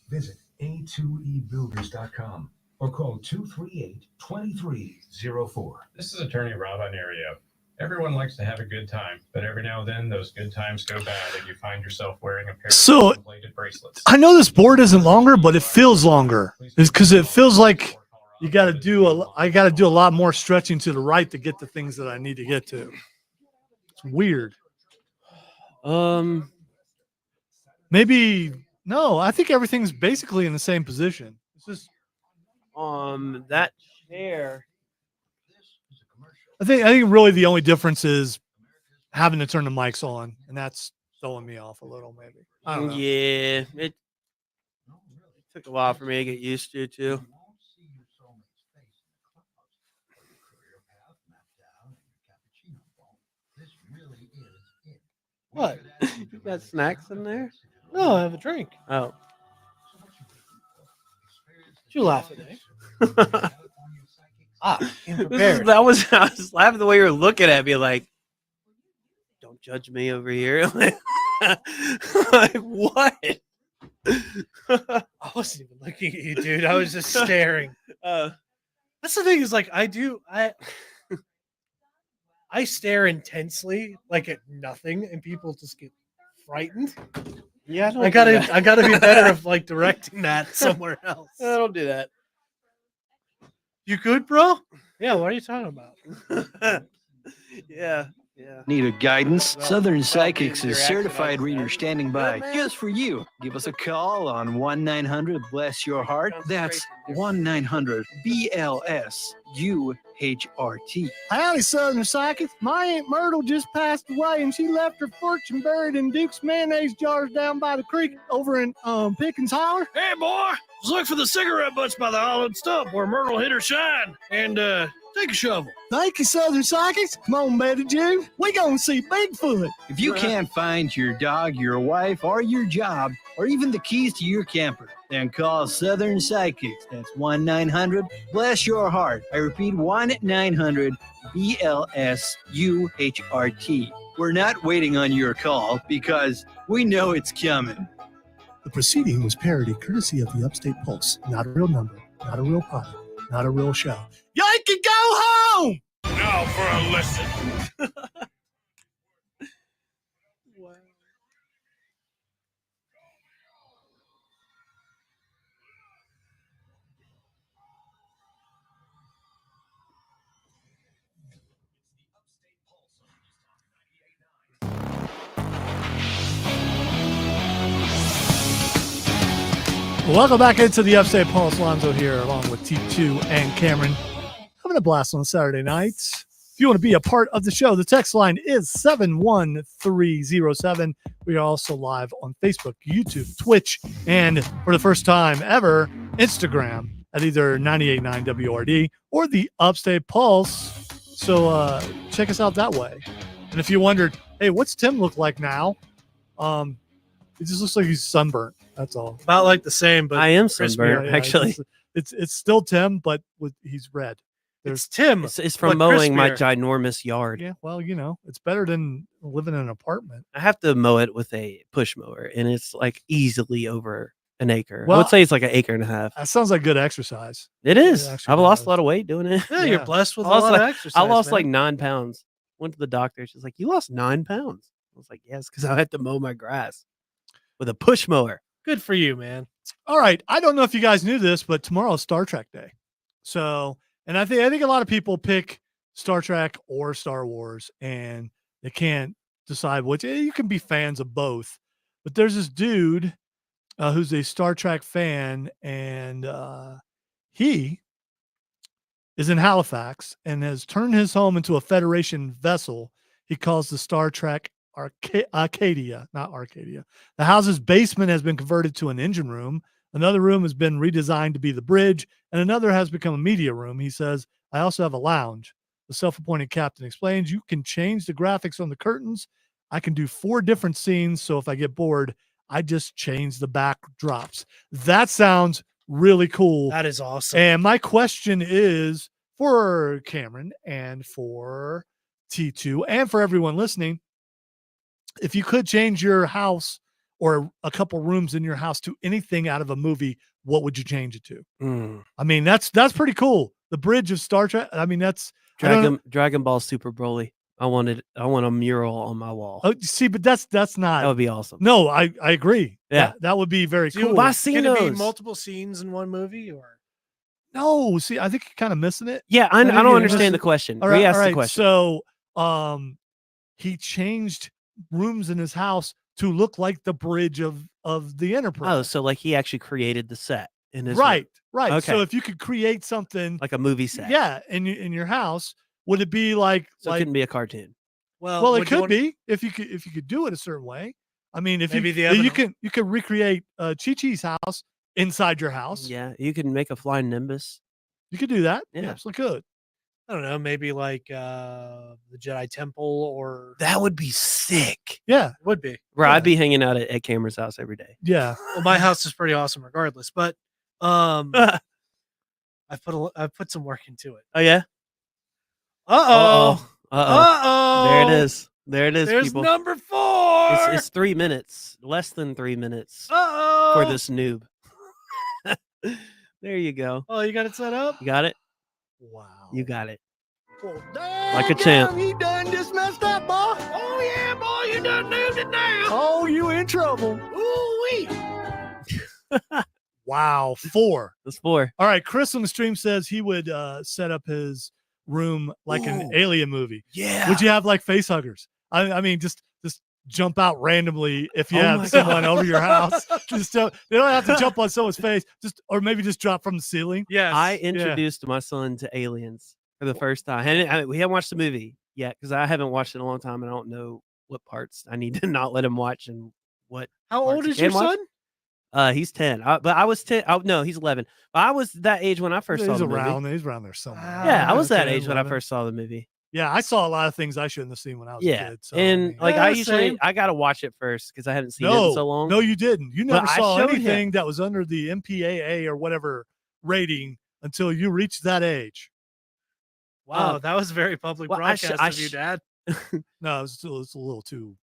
Visit a2ebuilders.com or call 238-2304. This is attorney Rob Onerio. Everyone likes to have a good time, but every now and then those good times go bad and you find yourself wearing a pair of bladed bracelets. I know this board isn't longer, but it feels longer. It's because it feels like I got to do a lot more stretching to the right to get the things that I need to get to. It's weird. Maybe no. I think everything's basically in the same position. It's just that chair. I think really the only difference is having to turn the mics on, and that's throwing me off a little. Maybe I don't know. Yeah, it took a while for me to get used to too. What? You got snacks in there? No, I have a drink. Oh. Did you laugh at me? I was laughing the way you were looking at me, like, don't judge me over here. Like, what? I wasn't even looking at you, dude. I was just staring. That's the thing is, like, I stare intensely, like at nothing, and people just get frightened. Yeah, I gotta be better of like directing that somewhere else. I don't do that. You good, bro? Yeah, what are you talking about? Yeah. Need a guidance? Southern Psychics is certified reader standing by just for you. Give us a call on 1-900-BLESS-YOUR-HEART. That's 1-900-BLS-UHRT. Howdy, Southern Psychics. My Aunt Myrtle just passed away, and she left her fortune buried in Duke's mayonnaise jars down by the creek over in Pickens Holler. Hey, boy, let's look for the cigarette butts by the hollowed stump where Myrtle hit her shine, and take a shovel. Thank you, Southern Psychics. Come on, Betty June. We gonna see Bigfoot. If you can't find your dog, your wife, or your job, or even the keys to your camper, then call Southern Psychics. That's 1-900-BLESS-YOUR-HEART. I repeat, 1-900-BLS-UHRT. We're not waiting on your call because we know it's coming. The proceeding was parody courtesy of the Upstate Pulse. Not a real number, not a real product, not a real show. Yankee, go home! Now for a listen. Welcome back into the Upstate Pulse. Lonzo here, along with T2 and Cameron. Having a blast on Saturday nights. If you want to be a part of the show, the text line is 71307. We are also live on Facebook, YouTube, Twitch, and for the first time ever, Instagram at either 98.9 WRD or the Upstate Pulse. So check us out that way. And if you wondered, hey, what's Tim look like now? It just looks like he's sunburnt. That's all. About like the same, but I am crispier. sunburned, actually. It's still Tim, but he's red. It's Tim. It's from mowing my ginormous yard. Yeah, well, it's better than living in an apartment. I have to mow it with a push mower, and it's like easily over an acre. Well, I would say it's like an acre and a half. That sounds like good exercise. It is. actually I've lost does. a lot of weight doing it. Yeah, you're blessed with a I lost lot like, of exercise. I lost man. like 9 pounds. Went to the doctor. She's like, "You lost 9 pounds." I was like, "Yes," because I had to mow my grass with a push mower. Good for you, man. All right. I don't know if you guys knew this, but tomorrow's Star Trek Day. So, and I think a lot of people pick Star Trek or Star Wars, and they can't decide which. You can be fans of both, but there's this dude who's a Star Trek fan, and he is in Halifax and has turned his home into a Federation vessel he calls the Star Trek Arcadia, not Arcadia. The house's basement has been converted to an engine room, Another room has been redesigned to be the bridge, and another has become a media room. He says, I also have a lounge. The self-appointed captain explains, you can change the graphics on the curtains. I can do 4 different scenes, so if I get bored, I just change the backdrops. That sounds really cool. That is awesome. And my question is for Cameron and for T2 and for everyone listening, if you could change your house or a couple rooms in your house to anything out of a movie, what would you change it to? I mean, that's pretty cool. The bridge of Star Trek. I mean, that's Dragon Ball Super Broly. I want a mural on my wall. Oh, see, but that's not. That would be awesome. No, I agree. Yeah, that would be very cool. Can it be multiple scenes in one movie or? No, see, I think you're kind of missing it. Yeah, I don't understand the question. All right, Re-ask all right. the question. So, he changed rooms in his house to look like the bridge of the Enterprise. Oh, so like he actually created the set in his right. Okay. So if you could create something like a movie set, yeah, in your house, would it be like? So it couldn't be a cartoon. Well, it could be if you could do it a certain way. I mean, if maybe you can recreate Chi-Chi's house inside your house. Yeah, you can make a flying Nimbus. You could do that. Yeah. You absolutely could. I don't know, maybe like the Jedi Temple or that would be sick. Yeah, it would be. Bro, I'd be hanging out at Cameron's house every day. Yeah. Well, my house is pretty awesome regardless, but I put some work into it. Oh yeah. Uh-oh. There it is. There it is. There's people. number 4. It's 3 minutes, less than 3 minutes for this noob. There you go. Oh, you got it set up? You got it? Wow. You got it. Well, Like a champ. You done just messed up, boy. Oh, yeah, boy, you done moved it down. Oh, you in trouble. Ooh-wee. Wow. 4. That's 4. All right. Chris on the stream says he would set up his room like an alien movie. Yeah. Would you have like face huggers? I mean, just jump out randomly if you have someone over your house. Just they don't have to jump on someone's face, or maybe just drop from the ceiling. Yes. I introduced my son to aliens for the first time. And we haven't watched the movie yet because I haven't watched it in a long time and I don't know what parts I need to not let him watch and what. How old is your son? He's 10. But I was 10. Oh, no, he's 11. But I was that age when I first saw the movie. He's around there somewhere. Yeah, I was that age when I first saw the movie. Yeah, I saw a lot of things I shouldn't have seen when I was a kid. So, and I usually same. I gotta watch it first because I haven't seen it in so long. No, you didn't. You never But I saw showed anything him. that was under the MPAA or whatever rating until you reached that age. Wow, that was very public well, broadcast of you, Dad. No, it's a little too.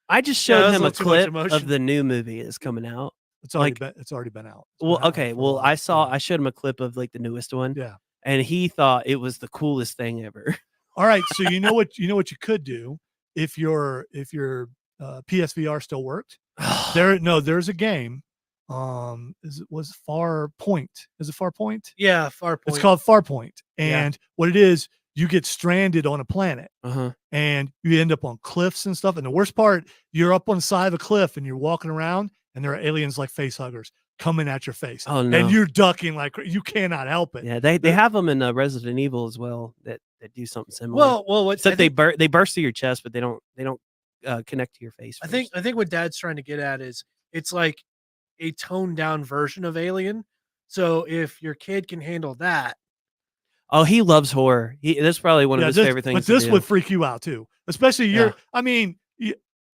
I just Yeah, showed that's him a a little too much clip emotion. of the new movie that's coming out. It's already been out. It's Well, been out okay. for a Well, while. I showed him a clip of like the newest one. Yeah. And he thought it was the coolest thing ever. All right, so you know what you could do if your PSVR still worked. There's a game. Was Far Point? Is it Far Point? Yeah, Far Point. It's called Far Point, Yeah. and what it is, you get stranded on a planet, Uh-huh. and you end up on cliffs and stuff. And the worst part, you're up on the side of a cliff, and you're walking around, and there are aliens like face huggers coming at your face. Oh no. And you're ducking like you cannot help it. Yeah, they have them in Resident Evil as well that do something similar. Well, what Except they burst through your chest, but they don't connect to your face. I think what Dad's trying to get at is it's like a toned down version of Alien. So if your kid can handle that, Oh, he loves horror. That's probably one of his favorite things. But this to do. would freak you out too, especially Yeah. I mean,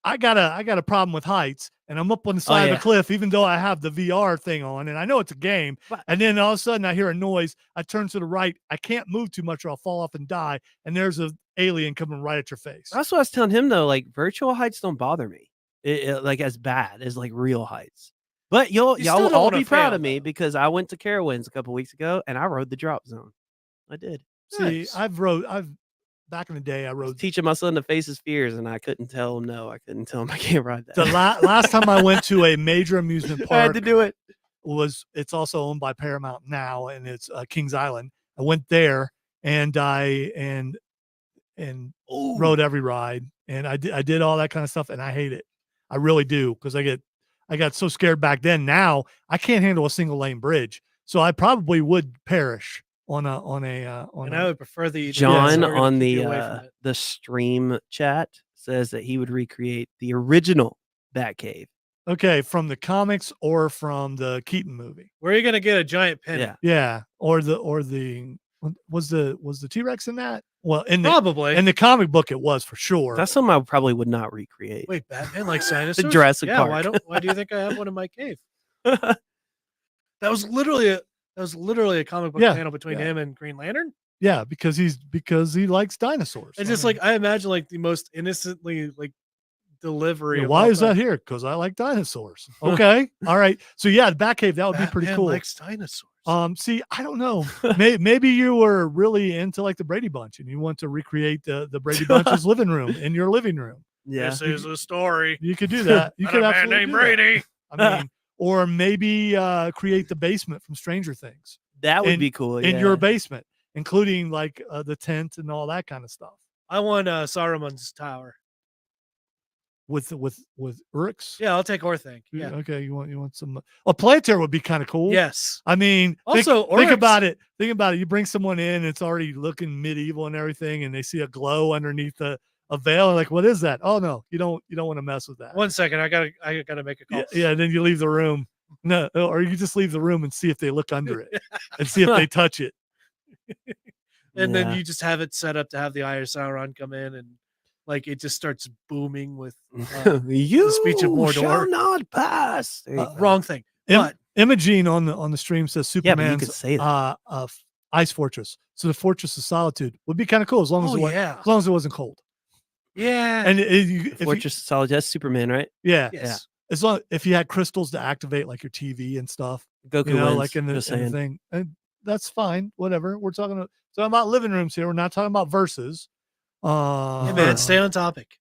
I got a problem with heights, and I'm up on the side of the cliff, even though I have the VR thing on, and I know it's a game. And then all of a sudden, I hear a noise. I turn to the right. I can't move too much, or I'll fall off and die. And there's an alien coming right at your face. That's what I was telling him though. Like virtual heights don't bother me. Like as bad as like real heights. But y'all still will don't all wanna be proud fail, of me because I went to Carowinds a couple weeks ago and I rode the drop zone. I did. See, I've back in the day, I rode. Teaching my son to face his fears, and I couldn't tell him no. I couldn't tell him I can't ride that. The last time I went to a major amusement park, I had to do it. It's also owned by Paramount now, and it's Kings Island. I went there, and rode every ride, and I did all that kind of stuff, and I hate it. I really do, because I got so scared back then. Now I can't handle a single lane bridge, so I probably would perish on a. and I would prefer the John on the stream chat says that he would recreate the original Batcave Okay, from the comics or from the Keaton movie. Where are you gonna get a giant penny? Yeah. Yeah, or the was the T-Rex in that? Well, in Probably. the comic book it was for sure. That's something I probably would not recreate. Wait, Batman likes dinosaurs? Jurassic yeah, Park. why do you think I have one in my cave? That was literally a comic book Yeah, panel between yeah. him and Green Lantern. Yeah, because he likes dinosaurs. It's just like I imagine like the most innocently like delivery. Yeah, of why all is that time. here? Because I like dinosaurs. Okay, all right. So yeah, the Batcave, that would be pretty Batman cool. likes dinosaurs. See, I don't know. Maybe you were really into like the Brady Bunch, and you want to recreate the Brady Bunch's living room in your living room. Yeah. This is a story. You could do that. You about could a man absolutely named do that. Brady. I mean, or maybe create the basement from Stranger Things That would in- be cool. in yeah. your basement, including like the tent and all that kind of stuff. I want Saruman's tower. With Urix. Yeah, I'll take Orthanc. Yeah. Okay. You want some? A planetary would be kind of cool. Yes. I mean, Also, think Oryx- about it. Think about it. You bring someone in, it's already looking medieval and everything, and they see a glow underneath a veil, and like, what is that? Oh no, you don't want to mess with that. 1 second, I gotta make a call. Yeah. Then you leave the room. No, or you just leave the room and see if they look under it and see if they touch it. And then Yeah. you just have it set up to have the Eye of Sauron come in, and like it just starts booming with You speech of Mordor. shall not pass. There you go. wrong thing. Im- But Imogene on the stream says Yeah, but you Superman's could say that. ice fortress. So the Fortress of Solitude would be kind of cool as long as as long as it wasn't cold. Yeah. And if you, Fortress of Solitude. That's Superman, right? yeah, Yes. as long if you had crystals to activate like your TV and stuff, Goku you know, wins. like in the just saying. thing, and that's fine. Whatever. We're talking about living rooms here. We're not talking about verses. Hey man, stay on topic.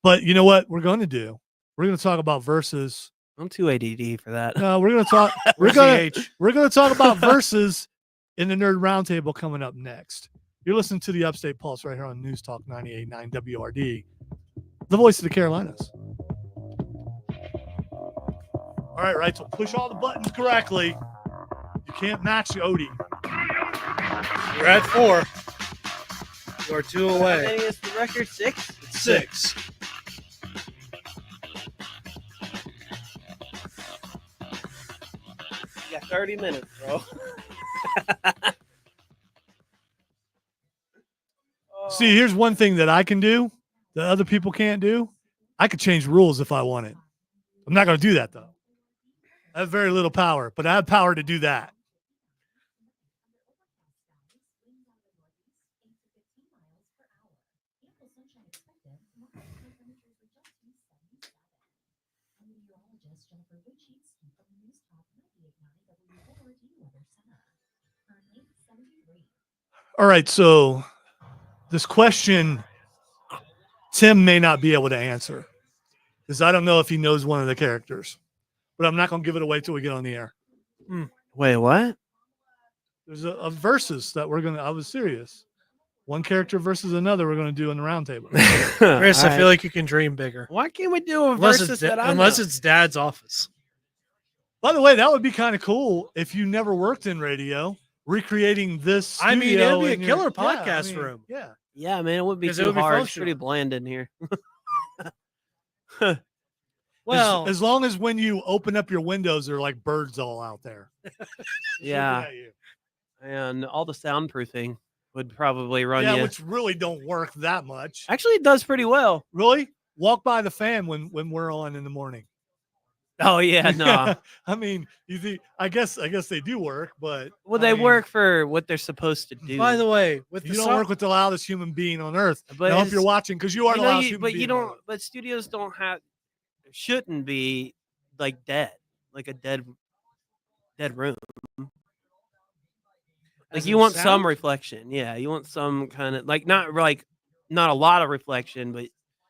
But you know what we're going to do? We're going to talk about verses. I'm too ADD for that. No, we're going to talk. we're going to talk about verses in the Nerd Roundtable coming up next. You're listening to the Upstate Pulse right here on News Talk 98.9 WRD, the voice of the Carolinas. All right, so push all the buttons correctly. You can't match Odie. You're at 4. You are 2 How away. many is the record? 6? It's 6. You got 30 minutes, bro. See, here's one thing that I can do that other people can't do. I could change rules if I wanted. I'm not going to do that, though. I have very little power, but I have power to do that. All right, so this question Tim may not be able to answer because I don't know if he knows one of the characters, but I'm not going to give it away till we get on the air. Wait, what? There's a versus that we're going to, I was serious. One character versus another we're going to do in the roundtable. Chris, I feel like you can dream bigger. Why can't we do a Unless versus it's, that I unless know? it's Dad's office. By the way, that would be kind of cool if you never worked in radio, recreating this. I mean, it'd studio be a in your- killer Yeah, I podcast mean, room. Yeah. Yeah, man, it would be 'Cause it too would be hard. It's functional. pretty bland in here. Well, as long as when you open up your windows, there are like birds all out there. Yeah, Looking at you. and all the soundproofing would probably run Yeah, you. which really don't work that much. Actually, it does pretty well. Really? Walk by the fan when we're on in the morning. Oh yeah, no. I mean, you think, I guess they do work, but Well, I they mean, work for what they're supposed to do. by the way, with You the don't work with the loudest human being on earth. But I hope it's- you're watching because you are the loudest human but being. you on don't. earth. But studios don't have, shouldn't be like dead, like a dead room. Like As you in want some sound? reflection. Yeah, you want some kind of like not a lot of reflection, but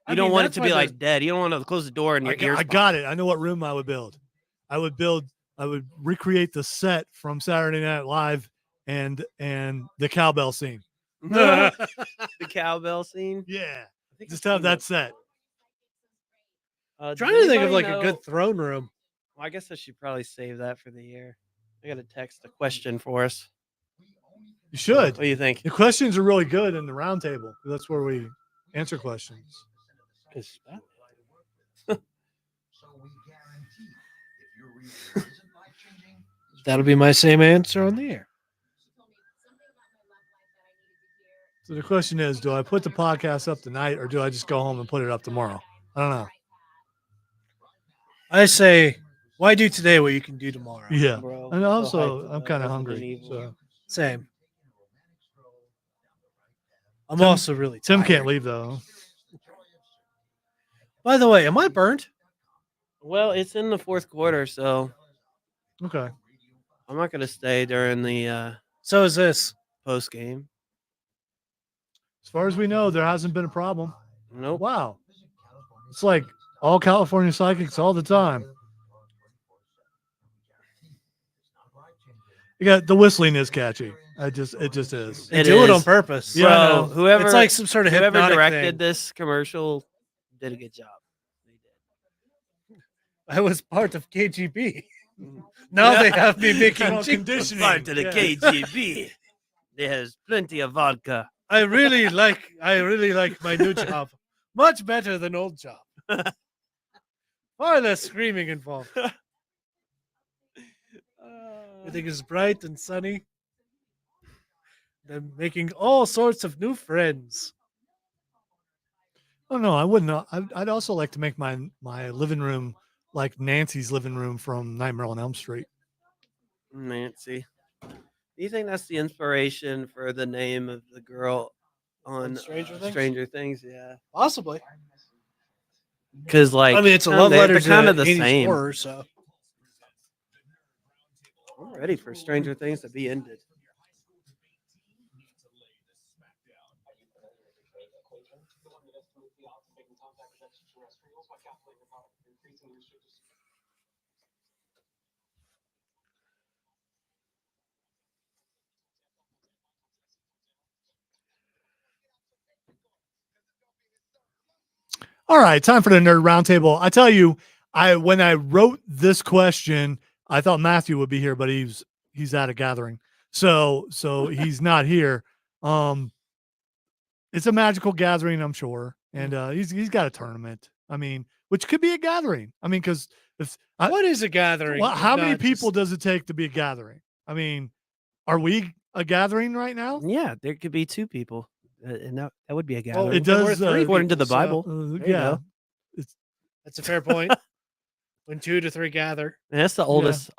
you don't mean, want it that's to why be there's- like dead. You don't want to close the door and your ears. I got it. I know what room I would build. I would recreate the set from Saturday Night Live and the cowbell scene. the cowbell scene. Yeah, I think just I've have seen that set. Does trying to think of anybody like a know- good throne room. Well, I guess I should probably save that for the year. I got to text a question for us. You should. What do you think? The questions are really good in the roundtable. That's where we answer questions. That'll be my same answer on the air. So the question is, do I put the podcast up tonight or do I just go home and put it up tomorrow? I don't know. I say, why do today what you can do tomorrow? Yeah. Bro, And so also, hyped I'm about kind of Resident hungry. Evil. So Same. I'm Tim- also really Tim tired. can't leave though. By the way, am I burnt? Well, it's in the fourth quarter, so Okay. I'm not gonna stay during the So is this. post game. As far as we know, there hasn't been a problem. Nope. Wow. It's like all California psychics all the time. You got the whistling is catchy. It just is. They It do it on is. purpose. Yeah, I Bro, know. whoever It's like some sort of whoever hypnotic directed thing. this commercial did a good job. They did. I was part of KGB. Now they have me making conditioning. Part to the Yeah. KGB. There's plenty of vodka. I really like my new job. Much better than old job. Far less screaming involved. Everything is bright and sunny. I'm making all sorts of new friends. Oh no, I wouldn't. I'd also like to make my living room like Nancy's living room from Nightmare on Elm Street. Nancy. Do you think that's the inspiration for the name of the girl on Stranger Things? Yeah. Possibly. Because like I mean, it's a kinda- love letter they're to kind of the 80s same. horror, so. I'm ready for Stranger Things to be ended. All right, time for the nerd roundtable. I tell you, when I wrote this question, I thought Matthew would be here, but he's at a gathering, so he's not here. It's a magical gathering, I'm sure, and he's got a tournament. I mean, which could be a gathering. I mean, because What is a gathering? well, if how many not people just- does it take to be a gathering? I mean, are we a gathering right now? Yeah, there could be two people, and that would be a Well, gathering. It then we're does, three according to people, the so Bible. There you Yeah, go. That's a fair point. When 2 to 3 gather. And that's the oldest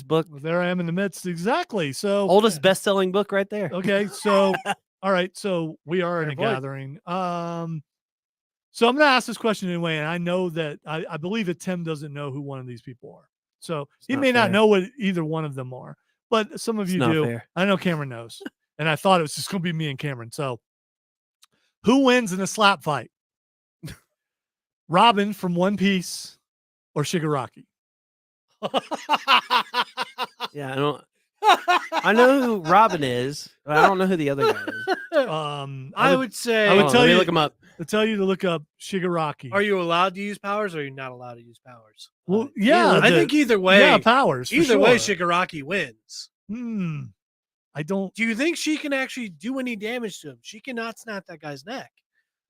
book, there I am in the midst. Exactly. So oldest best-selling book right there. okay, so all right, so we are in Fair a point. gathering. So I'm gonna ask this question anyway, and I know that I believe that Tim doesn't know who one of these people are. So It's he not may not fair. know what either one of them are, but some of It's you not do. fair. I know Cameron knows. And I thought it was just gonna be me and Cameron. So who wins in a slap fight? Robin from One Piece or Shigaraki? Yeah, I know who Robin is, but I don't know who the other guy is. I would say. I would Hold on, tell let me you look him up. to tell you to look up Shigaraki. Are you allowed to use powers or are you not allowed to use powers? Well, yeah, I think either way. yeah, powers. for Either way, sure. Shigaraki wins. I don't. Do you think she can actually do any damage to him? She cannot snap that guy's neck.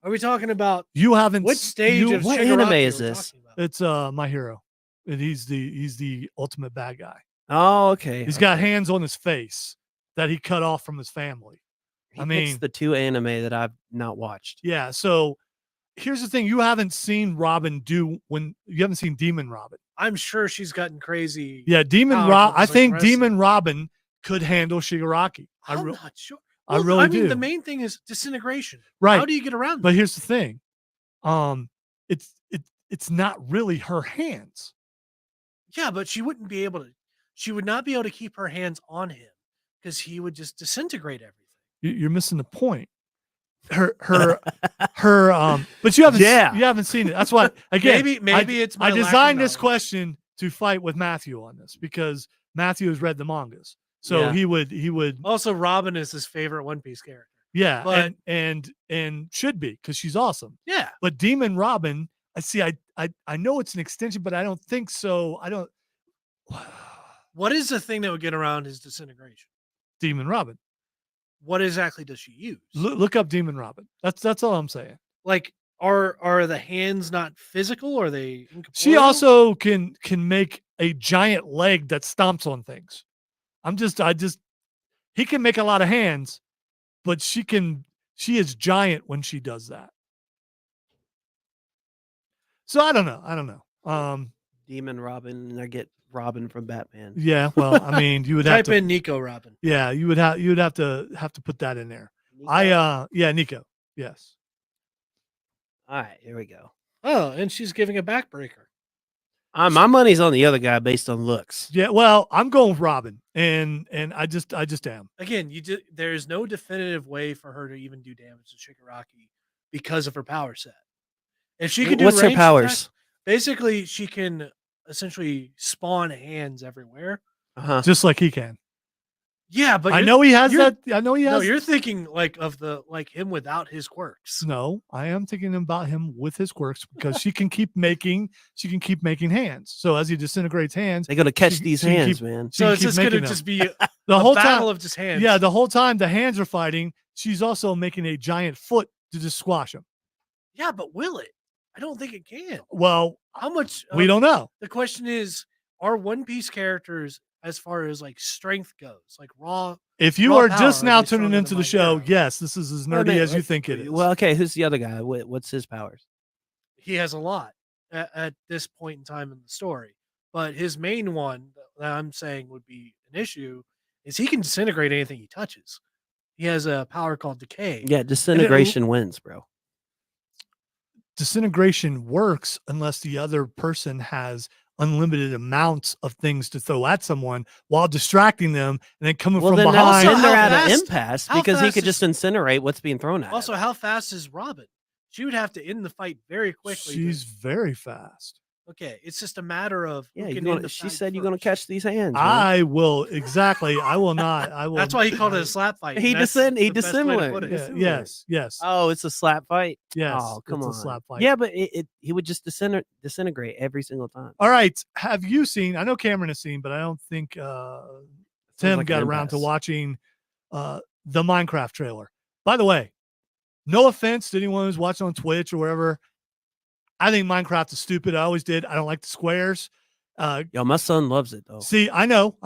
Are we talking about You haven't. what stage you- of what Shigaraki anime are is we this? talking about? It's My Hero, and he's the ultimate bad guy. Oh, okay. He's got hands on his face that he cut off from his family. He I picks mean, the two anime that I've not watched. yeah. So here's the thing: you haven't seen Robin do when you haven't seen Demon Robin. I'm sure she's gotten crazy. Yeah, Demon powerful, Rob. I just like think wrestling. Demon Robin could handle Shigaraki. I'm not sure. I Well, really I mean, do. the main thing is disintegration. Right. How do you get around that? But here's the thing, it's not really her hands. Yeah, but she wouldn't be able to. She would not be able to keep her hands on him because he would just disintegrate everything. You're missing the point. Her. But you haven't. Yeah. You haven't seen it. That's why. Again, Maybe it's my I lack of designed this knowledge. question to fight with Matthew on this because Matthew has read the mangas, so Yeah. he would. Also, Robin is his favorite One Piece character. Yeah, but- and should be because she's awesome. Yeah, But Demon Robin, I see. I know it's an extension, but I don't think so. I don't. what is the thing that would get around his disintegration? Demon Robin. What exactly does she use? Look up Demon Robin. That's all I'm saying. Like Are the hands not physical? Are they incorporeal? She also can make a giant leg that stomps on things. He can make a lot of hands, but she is giant when she does that. So I don't know. Demon Robin, and I get Robin from Batman. Yeah, well, I mean, you would have Type in Nico Robin. Yeah, you would have to put that in there. Nico? Nico. Yes. All right, here we go. Oh, and she's giving a backbreaker. My money's on the other guy based on looks. Yeah, well, I'm going with Robin, and I just am. Again, there's no definitive way for her to even do damage to Shigaraki because of her power set. If she can do What's her ranged powers? attacks, basically she can essentially spawn hands everywhere. Just like he can. Yeah, but I know he has that. I know he has. No, you're thinking like of him without his quirks. No, I am thinking about him with his quirks because she can keep making hands. So as he disintegrates hands, They're gonna catch these hands, man. So it's just gonna just be the whole battle time of just hands. Yeah, the whole time the hands are fighting, she's also making a giant foot to just squash him. Yeah, but will it? I don't think it can. Well, how much? We don't know. The question is, are One Piece characters, as far as like strength goes, like raw? If you raw are power, just now they tuning stronger into than the my show, hero? yes, this is as nerdy as you think it is. Well, okay, who's the other guy? What's his powers? He has a lot at this point in time in the story, but his main one that I'm saying would be an issue is he can disintegrate anything he touches. He has a power called decay. Yeah, disintegration wins, bro. Disintegration works unless the other person has unlimited amounts of things to throw at someone while distracting them and then coming from Then behind. they're at an impasse because he could just incinerate what's being thrown at him. Also, how fast is Robin? She would have to end the fight very quickly. She's very fast. Okay, it's just a matter of who Yeah, can you're end gonna, the she fight said you're first. going to catch these hands. man. I will exactly. I will not. I will. That's why he called it a slap fight. He and that's he the best way to dissimilar. put it. Yeah, yes. Oh, it's a slap fight. Yes, Oh, come it's on. a slap fight. Yeah, but he would just disintegrate every single time. All right. Have you seen? I know Cameron has seen, but I don't think Tim like got an around to impasse. watching the Minecraft trailer. By the way, no offense to anyone who's watching on Twitch or wherever. I think Minecraft is stupid. I always did. I don't like the squares. Yo, my son loves it though. See, I know.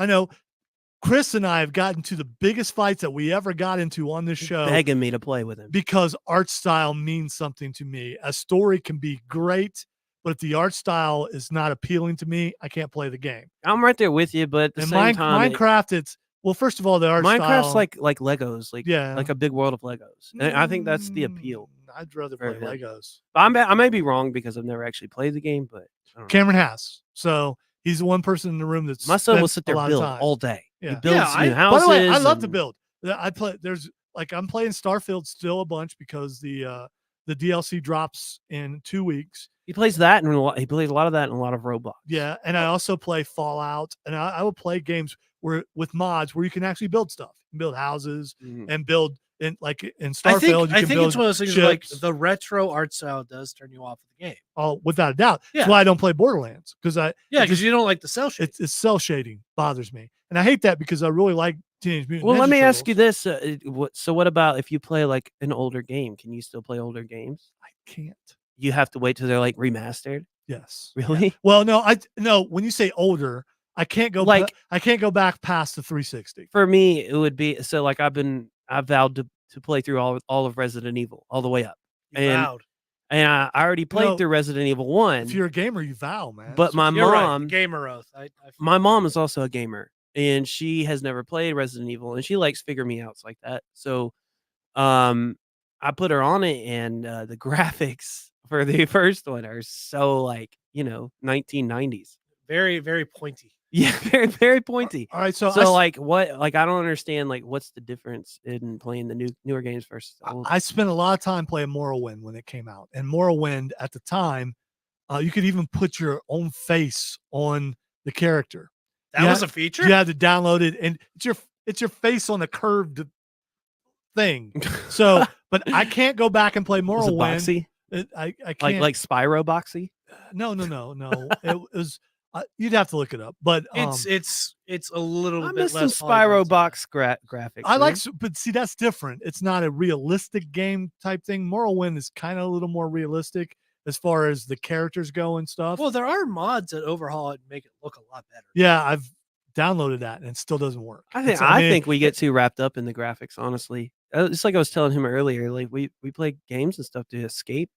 Chris and I have gotten to the biggest fights that we ever got into on this show Begging me to play with him. because art style means something to me. A story can be great, but if the art style is not appealing to me, I can't play the game. I'm right there with you, but at the And same time, Minecraft, well, first of all, the art Minecraft's style, like Legos, like a big world of Legos. And I think that's the appeal. I'd rather play for him. Legos. I may be wrong because I've never actually played the game, but I don't know. Cameron has. So he's the one person in the room that's My son will spent sit a there lot build of time. all day. Yeah. He builds new By houses. the way, I love to and- build. I'm playing Starfield still a bunch because the DLC drops in 2 weeks. He plays that and he plays a lot of that and a lot of Roblox. Yeah, and I also play Fallout, and I will play games with mods where you can actually build stuff, you can build houses, and build in Starfield. I think it's one of those things where, like ships. the retro art style does turn you off of the game. Oh, without a doubt. Yeah. That's why I don't play Borderlands because because you don't like the cell shading. It's cell shading bothers me, and I hate that because I really like Teenage Mutant. Well, Ninja let me ask you Turtles. this: so, what about if you play like an older game? Can you still play older games? I can't. You have to wait till they're like remastered. Yes. Really? Well, no. When you say older, I can't go I can't go back past the 360. For me, it would be so. Like I vowed to play through all of Resident Evil all the way up. Vowed. And I already played through Resident Evil 1. If you're a gamer, you vow, man. But my You're right, mom, gamer oath. my mom is also a gamer, and she has never played Resident Evil, and she likes figure me outs like that. So, I put her on it, and the graphics for the first one are so 1990s. Very, very pointy. Yeah, very, very pointy. All right, so what? Like, I don't understand. Like, what's the difference in playing the newer games versus the old? I spent a lot of time playing Morrowind when it came out, and Morrowind at the time, you could even put your own face on the character. That was a feature? You had to download it, and it's your face on a curved thing. So, but I can't go back and play Was it Morrowind. boxy? I can't. Like Spyro boxy? No. It was You'd have to look it up, but It's a little I bit miss some less polygons. Spyro box graphics. I like, man. but see, that's different. It's not a realistic game type thing. Morrowind is kind of a little more realistic as far as the characters go and stuff. Well, there are mods that overhaul it and make it look a lot better. Yeah, I've downloaded that and it still doesn't work. I think we get too wrapped up in the graphics. Honestly, it's like I was telling him earlier. Like we play games and stuff to escape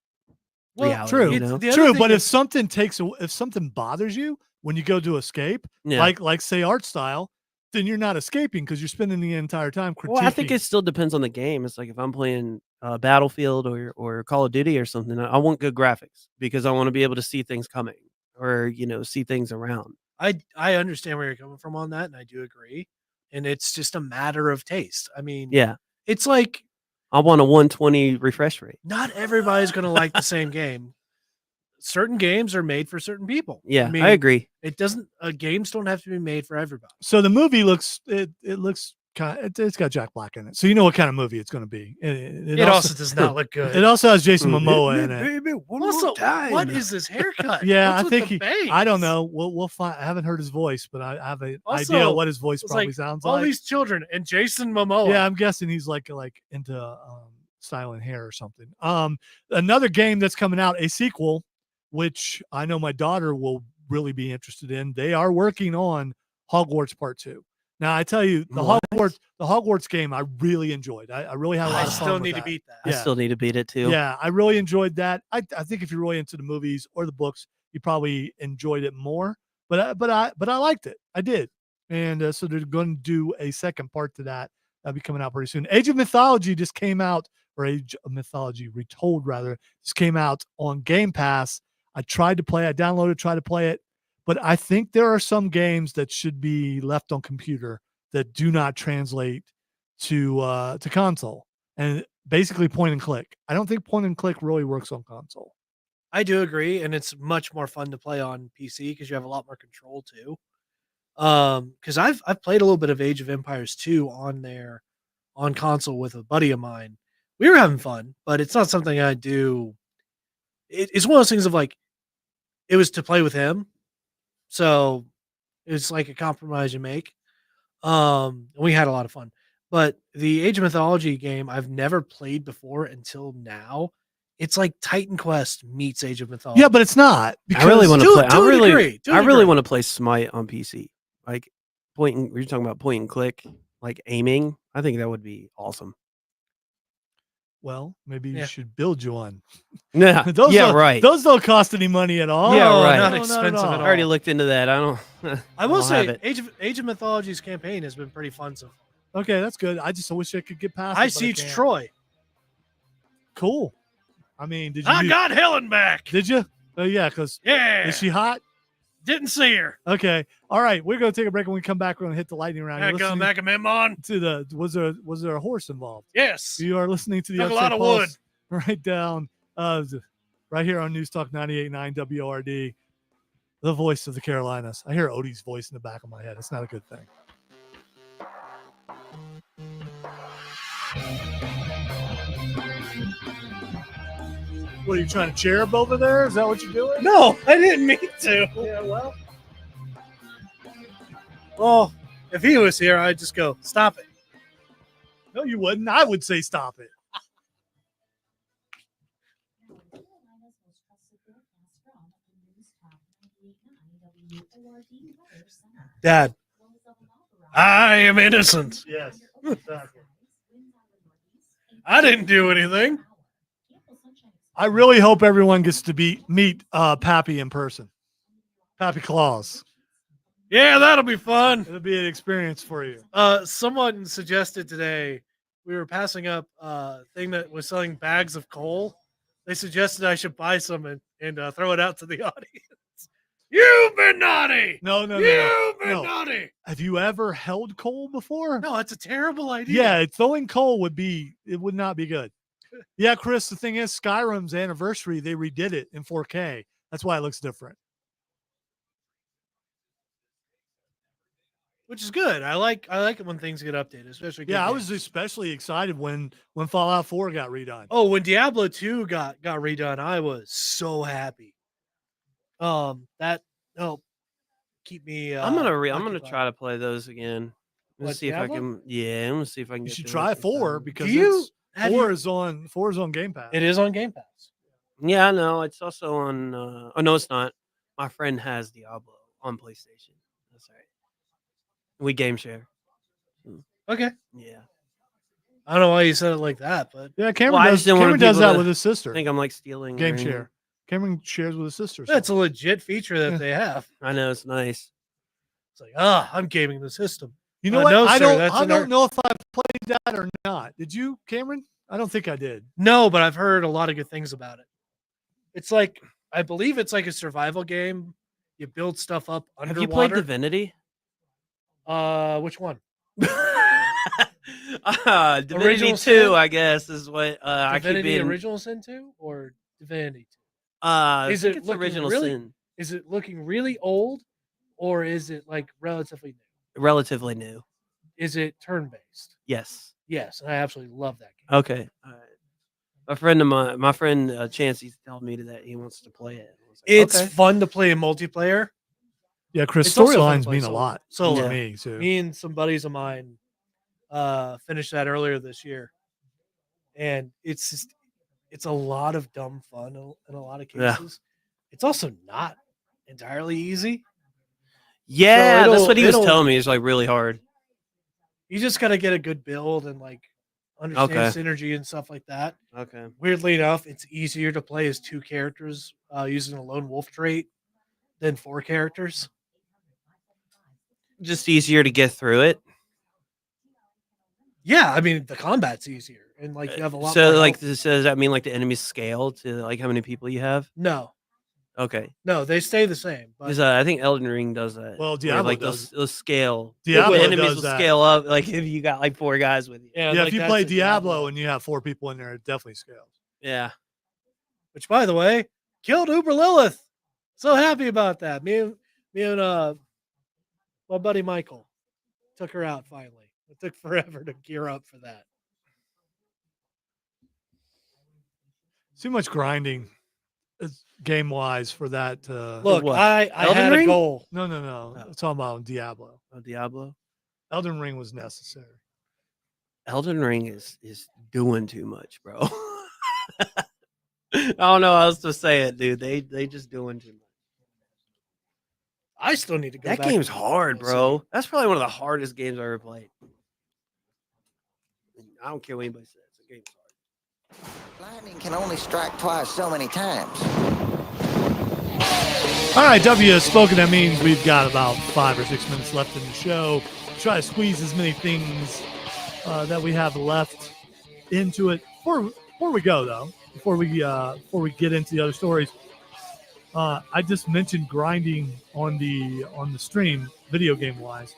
reality. True, You know? true. But if something bothers you when you go to escape, like say art style, then you're not escaping because you're spending the entire time critiquing. Well, I think it still depends on the game. It's like if I'm playing Battlefield or Call of Duty or something, I want good graphics because I want to be able to see things coming or see things around. I understand where you're coming from on that, and I do agree. And it's just a matter of taste. I mean, Yeah, it's like I want a 120 refresh rate. not everybody's going to like the same game. Certain games are made for certain people. Yeah, I mean, I agree. It doesn't. Games don't have to be made for everybody. So the movie looks kind of, it's got Jack Black in it, so you know what kind of movie it's going to be. It also does not look good. It also has Jason Momoa in it. Baby, one Also, more time. what is this haircut? Yeah, What's I with think the I don't bangs? know. We'll find. I haven't heard his voice, but I have an Also, idea what his voice it's probably like sounds all like. these children and Jason Momoa. Yeah, I'm guessing he's like into styling hair or something. Another game that's coming out, a sequel, which I know my daughter will really be interested in. They are working on Hogwarts Part 2. Now I tell you, the Hogwarts game I really enjoyed. I really had a lot of fun. still with need to that. beat that. I still need to beat it too. Yeah, I really enjoyed that. I think if you're really into the movies or the books, you probably enjoyed it more. But I liked it. I did. And so they're going to do a second part to that. That'll be coming out pretty soon. Age of Mythology just came out, or Age of Mythology Retold rather, just came out on Game Pass. I tried to play. I downloaded, tried to play it, but I think there are some games that should be left on computer that do not translate to console. And basically point and click. I don't think point and click really works on console. I do agree, and it's much more fun to play on PC because you have a lot more control too. Because I've played a little bit of Age of Empires 2 on console with a buddy of mine. We were having fun, but it's not something I do. It's one of those things of like, it was to play with him, so it's like a compromise you make. We had a lot of fun. But the Age of Mythology game I've never played before until now. It's like Titan Quest meets Age of Mythology. Yeah, but it's not. I really want to play. I really agree. want to play Smite on PC. Like you're talking about point and click, like aiming. I think that would be awesome. Well, maybe you should build you one. Yeah, right. Those don't cost any money at all. Yeah, right. Not expensive at all. I already looked into that. I don't. I will say, have it. Age of Mythology's campaign has been pretty fun so far. Okay, that's good. I just wish I could get past. I it, but Siege can't. Troy. Cool. I mean, did you? I got Helen back. Did you? Oh yeah, because is she hot? Didn't see her. Okay. All right. We're gonna take a break. When we come back, we're gonna hit the lightning round. I You're come listening back a Memon. to the was there a horse involved? Yes. You are listening to the Took a Upstate lot of Pulse right down right here on News Talk 98.9 WRD, the voice of the Carolinas. I hear Odie's voice in the back of my head. It's not a good thing. What are you trying to cherub over there? Is that what you're doing? No, I didn't mean to. Yeah, well. Well, if he was here, I'd just go, stop it. No, you wouldn't. I would say stop it. Dad. I am innocent. Yes, exactly. I didn't do anything. I really hope everyone gets to meet Pappy in person. Pappy Claus. Yeah, that'll be fun. It'll be an experience for you. Someone suggested today, we were passing up a thing that was selling bags of coal. They suggested I should buy some and throw it out to the audience. You've been naughty. No. You've been naughty. Have you ever held coal before? No, it's a terrible idea. Yeah, throwing coal would not be good. Yeah, Chris, the thing is, Skyrim's anniversary, they redid it in 4K. That's why it looks different. Which is good. I like it when things get updated, especially. Yeah, I was especially excited when Fallout 4 got redone. Oh, when Diablo 2 got redone, I was so happy. keep me. I'm gonna occupied. try to play those again. What, Let's see if I Diablo? can. Yeah, I'm gonna see if I can. You get should through it try this 4 time. because Do you- it's have 4 you- is on Game Pass. It is on Game Pass. Yeah, I know. It's also on. Oh no, it's not. My friend has Diablo on PlayStation. That's right. We game share. Okay. Yeah. I don't know why you said it like that, but Yeah, Cameron Well, I does. just didn't want Cameron does people that to with his sister. I think I'm like stealing Game or anything. share. Cameron shares with his sister. that's a legit feature that Yeah. they have. I know it's nice. It's like, I'm gaming the system. You know what? No, I sir, don't. that's I an don't art- know if I played that or not. Did you, Cameron? I don't think I did. No, but I've heard a lot of good things about it. It's like, I believe it's like a survival game. You build stuff up underwater. Have you played Divinity? Which one? Divinity Original 2, Sin? I guess, is what I keep Divinity being. Original Sin 2 or Divinity 2? I Is think it it's looking Original really- Sin. Is it looking really old or is it like relatively new? Relatively new. Is it turn based? Yes. Yes, I absolutely love that game. Okay. All right. My friend Chancey's telling me that he wants to play it. I was like, It's okay. fun to play in multiplayer. Yeah, Chris. It's also fun to Storylines play mean a solo. lot Solo. to Yeah. me too. Me and some buddies of mine finished that earlier this year, and it's a lot of dumb fun in a lot of Yeah. cases. It's also not entirely easy. Yeah, that's it'll- what he was it'll- telling me. It's like really hard. You just got to get a good build and like understand Okay. synergy and stuff like that. Okay. Weirdly enough, it's easier to play as 2 characters using a lone wolf trait than 4 characters. Just easier to get through it. Yeah, I mean the combat's easier and like you have a lot. So more like, health. does that mean like the enemies scale to like how many people you have? No, Okay. they stay the same. But Because I think Elden Ring does that. Well, where, Diablo like does. they'll scale. Diablo the enemies does will that. scale up like if you got like 4 guys with you. yeah, Yeah, like, if you that's play a Diablo and you have 4 people in there, it definitely scales. Yeah. which by the way killed Uber Lilith. So happy about that. Me and my buddy Michael took her out finally. It took forever to gear up for that. Too much grinding, game wise, for that. Look, what? I Elden had a Ring? goal. No. Oh. I'm talking about Diablo. Oh, Diablo. Elden Ring was necessary. Elden Ring is doing too much, bro. I don't know how else to say it, dude. They just doing too much. I still need to go. That back game's to hard, DLC. bro. That's probably one of the hardest games I ever played. I don't care what anybody says. The game's hard. Lightning can only strike twice so many times. All right, W has spoken. That means we've got about 5 or 6 minutes left in the show. Try to squeeze as many things that we have left into it. Before we go, though, before we get into the other stories, I just mentioned grinding on the stream, video game wise.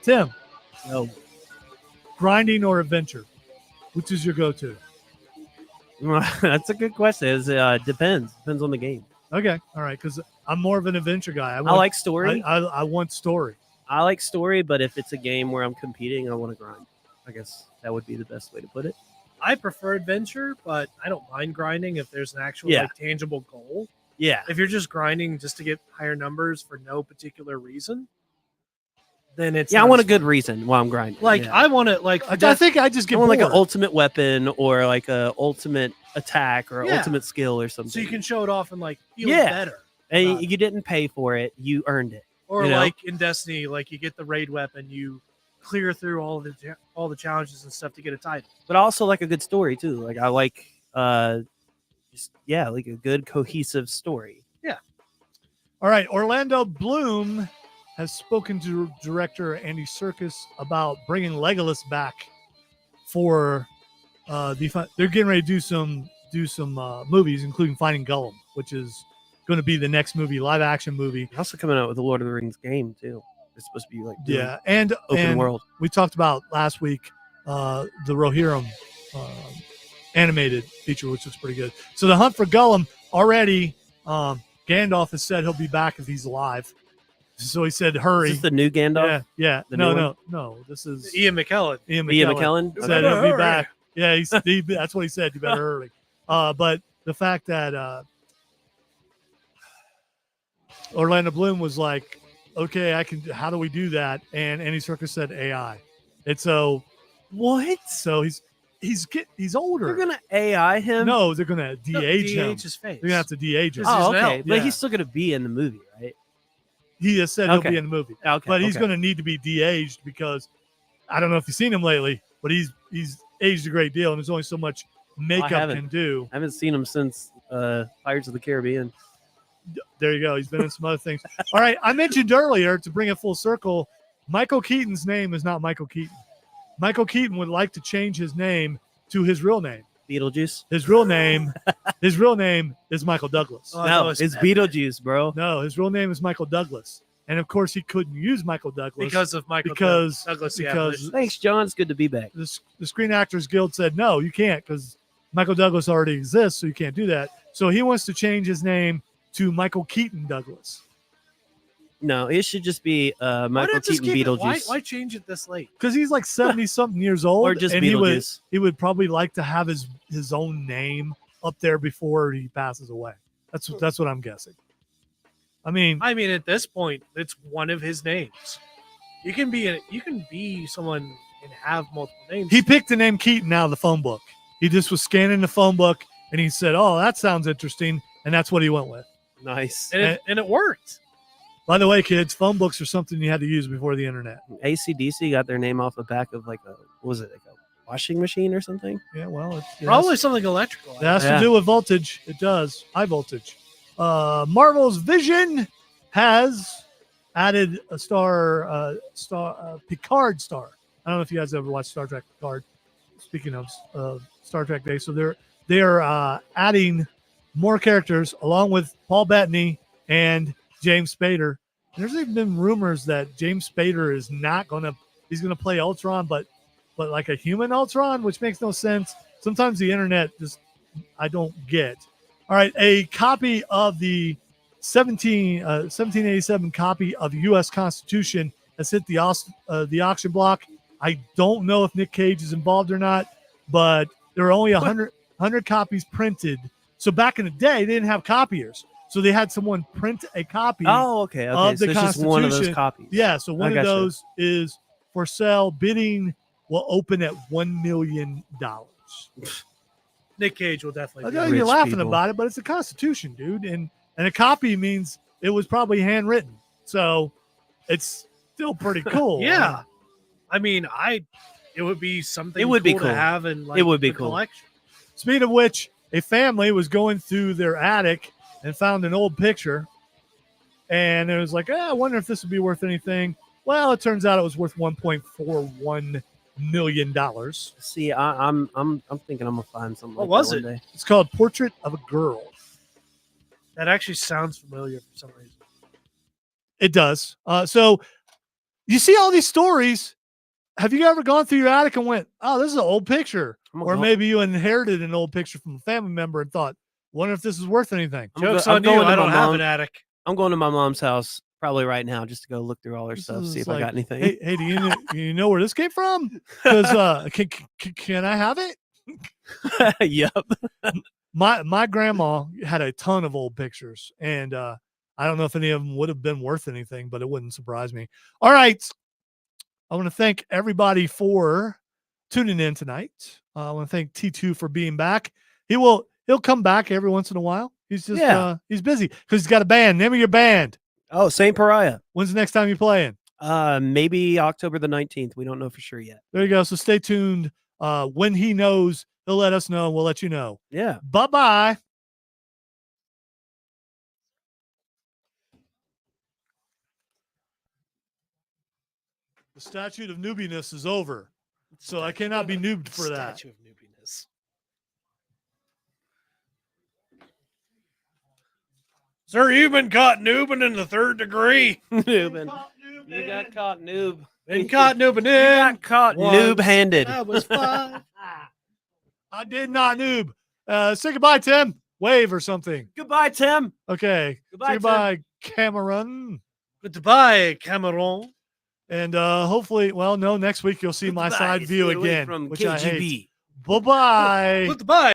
Tim, No. grinding or adventure, which is your go-to? That's a good question. It depends. Depends on the game. Okay, all right, because I'm more of an adventure guy. I like story. I want story. I like story, but if it's a game where I'm competing, I want to grind. I guess that would be the best way to put it. I prefer adventure, but I don't mind grinding if there's an actual Yeah. like tangible goal. Yeah. If you're just grinding just to get higher numbers for no particular reason, then it's Yeah, I not want a as good fun. reason while I'm grinding. Like Yeah. I want to like. I think I just I get want like an bored. ultimate weapon or like a ultimate attack or Yeah. ultimate skill or something. so you can show it off and like feel Yeah. better. And about it. you didn't pay for it. You earned it. Or you know? like in Destiny, like you get the raid weapon, you clear through all the challenges and stuff to get a title. But I also like a good story too. Like I like like a good cohesive story. All right, Orlando Bloom has spoken to director Andy Serkis about bringing Legolas back for they're getting ready to do some movies, including Finding Gollum, which is going to be the next movie, live action movie. They're also coming out with the Lord of the Rings game too. It's supposed to be like doing Yeah, and open world. We talked about last week the Rohirrim animated feature, which looks pretty good. So the Hunt for Gollum already. Gandalf has said he'll be back if he's alive. So he said, "Hurry." Is this the new Gandalf? Yeah. The new No. This is Ian McKellen. Ian Ian McKellen McKellen? said Okay. he'll be back. Yeah, that's what he said. You better hurry. But the fact that Orlando Bloom was like, okay, how do we do that? And Andy Serkis said AI. And so what? So he's older. They're gonna AI him. No, they're gonna de-age him. his face. They're gonna have to de-age him. Oh, okay, elf. but he's still gonna be in the movie, right? He has said he'll be in the movie. Okay, but he's going to need to be de-aged because I don't know if you've seen him lately, but he's aged a great deal, and there's only so much makeup can do. I haven't seen him since Pirates of the Caribbean. There you go. He's been in some other things. All right, I mentioned earlier, to bring it full circle, Michael Keaton's name is not Michael Keaton. Michael Keaton would like to change his name to his real name. Beetlejuice. His real name is Michael Douglas. No, it's Beetlejuice, bro. No, his real name is Michael Douglas. And of course, he couldn't use Michael Douglas because of Michael Douglas. Because thanks, John. It's good to be back. The Screen Actors Guild said no, you can't because Michael Douglas already exists, so you can't do that. So he wants to change his name to Michael Keaton Douglas. No, it should just be Michael Keaton Beetlejuice. Why change it this late? Because he's like 70-something years old, or just and Beetlejuice. he would probably like to have his own name up there before he passes away. That's what I'm guessing. I mean, at this point, it's one of his names. You can be someone and have multiple names. He picked the name Keaton out of the phone book. He just was scanning the phone book, and he said, "Oh, that sounds interesting," and that's what he went with. Nice, and it worked. By the way, kids, phone books are something you had to use before the internet. AC/DC got their name off the back of like a washing machine or something? Yeah, well, probably something electrical. It has to do with voltage. It does. High voltage. Marvel's Vision has added a Picard star. I don't know if you guys ever watched Star Trek Picard. Speaking of Star Trek Day, so they are adding more characters along with Paul Bettany and James Spader. And there's even been rumors that James Spader is he's gonna play Ultron, but like a human Ultron, which makes no sense. Sometimes the internet I don't get. All right, a copy of the 1787 copy of the U.S. Constitution has hit the auction block. I don't know if Nick Cage is involved or not, but there are only 100 copies printed. So back in the day, they didn't have copiers. So they had someone print a copy of the Constitution. Just one of those copies. Yeah, so one of those is for sale. Bidding will open at $1 million. Nick Cage will definitely. I know you're laughing about it, but it's the Constitution, dude, and a copy means it was probably handwritten, so it's still pretty cool. Yeah, it would be something. It would be cool to have in it would be cool. Collection. Speaking of which, a family was going through their attic and found an old picture, and it was like, I wonder if this would be worth anything. Well, it turns out it was worth $1.41 million. See, I'm thinking I'm gonna find something. What like was that it? one day. It's called Portrait of a Girl. That actually sounds familiar for some reason. It does. So you see all these stories. Have you ever gone through your attic and went, "Oh, this is an old picture," or maybe you inherited an old picture from a family member and thought, "Wonder if this is worth anything." Joke's on you. I don't have an attic. I'm going to my mom's house probably right now just to go look through all her stuff, see if I got anything. Hey, do you know where this came from? Because can I have it? Yep. My grandma had a ton of old pictures, and I don't know if any of them would have been worth anything, but it wouldn't surprise me. All right. I want to thank everybody for tuning in tonight. I want to thank T2 for being back. He'll come back every once in a while. He's just he's busy because he's got a band. Name of your band. Oh, Saint Pariah. When's the next time you're playing? Maybe October the 19th. We don't know for sure yet. There you go. So stay tuned. When he knows, he'll let us know. We'll let you know. Yeah. Bye-bye. The statute of noobiness is over. So I cannot be noobed for that. Statue of noobiness. Sir, you've been caught noobing in the 3rd degree. Noobing. You got caught noob. Been caught noobing in. You got caught noob-handed. That was fun. I did not noob. Say goodbye, Tim. Wave or something. Goodbye, Tim. Okay. Goodbye, say goodbye, Cameron. Goodbye, Cameron. And hopefully, next week you'll see my side view again, which I hate. Bye-bye. Goodbye.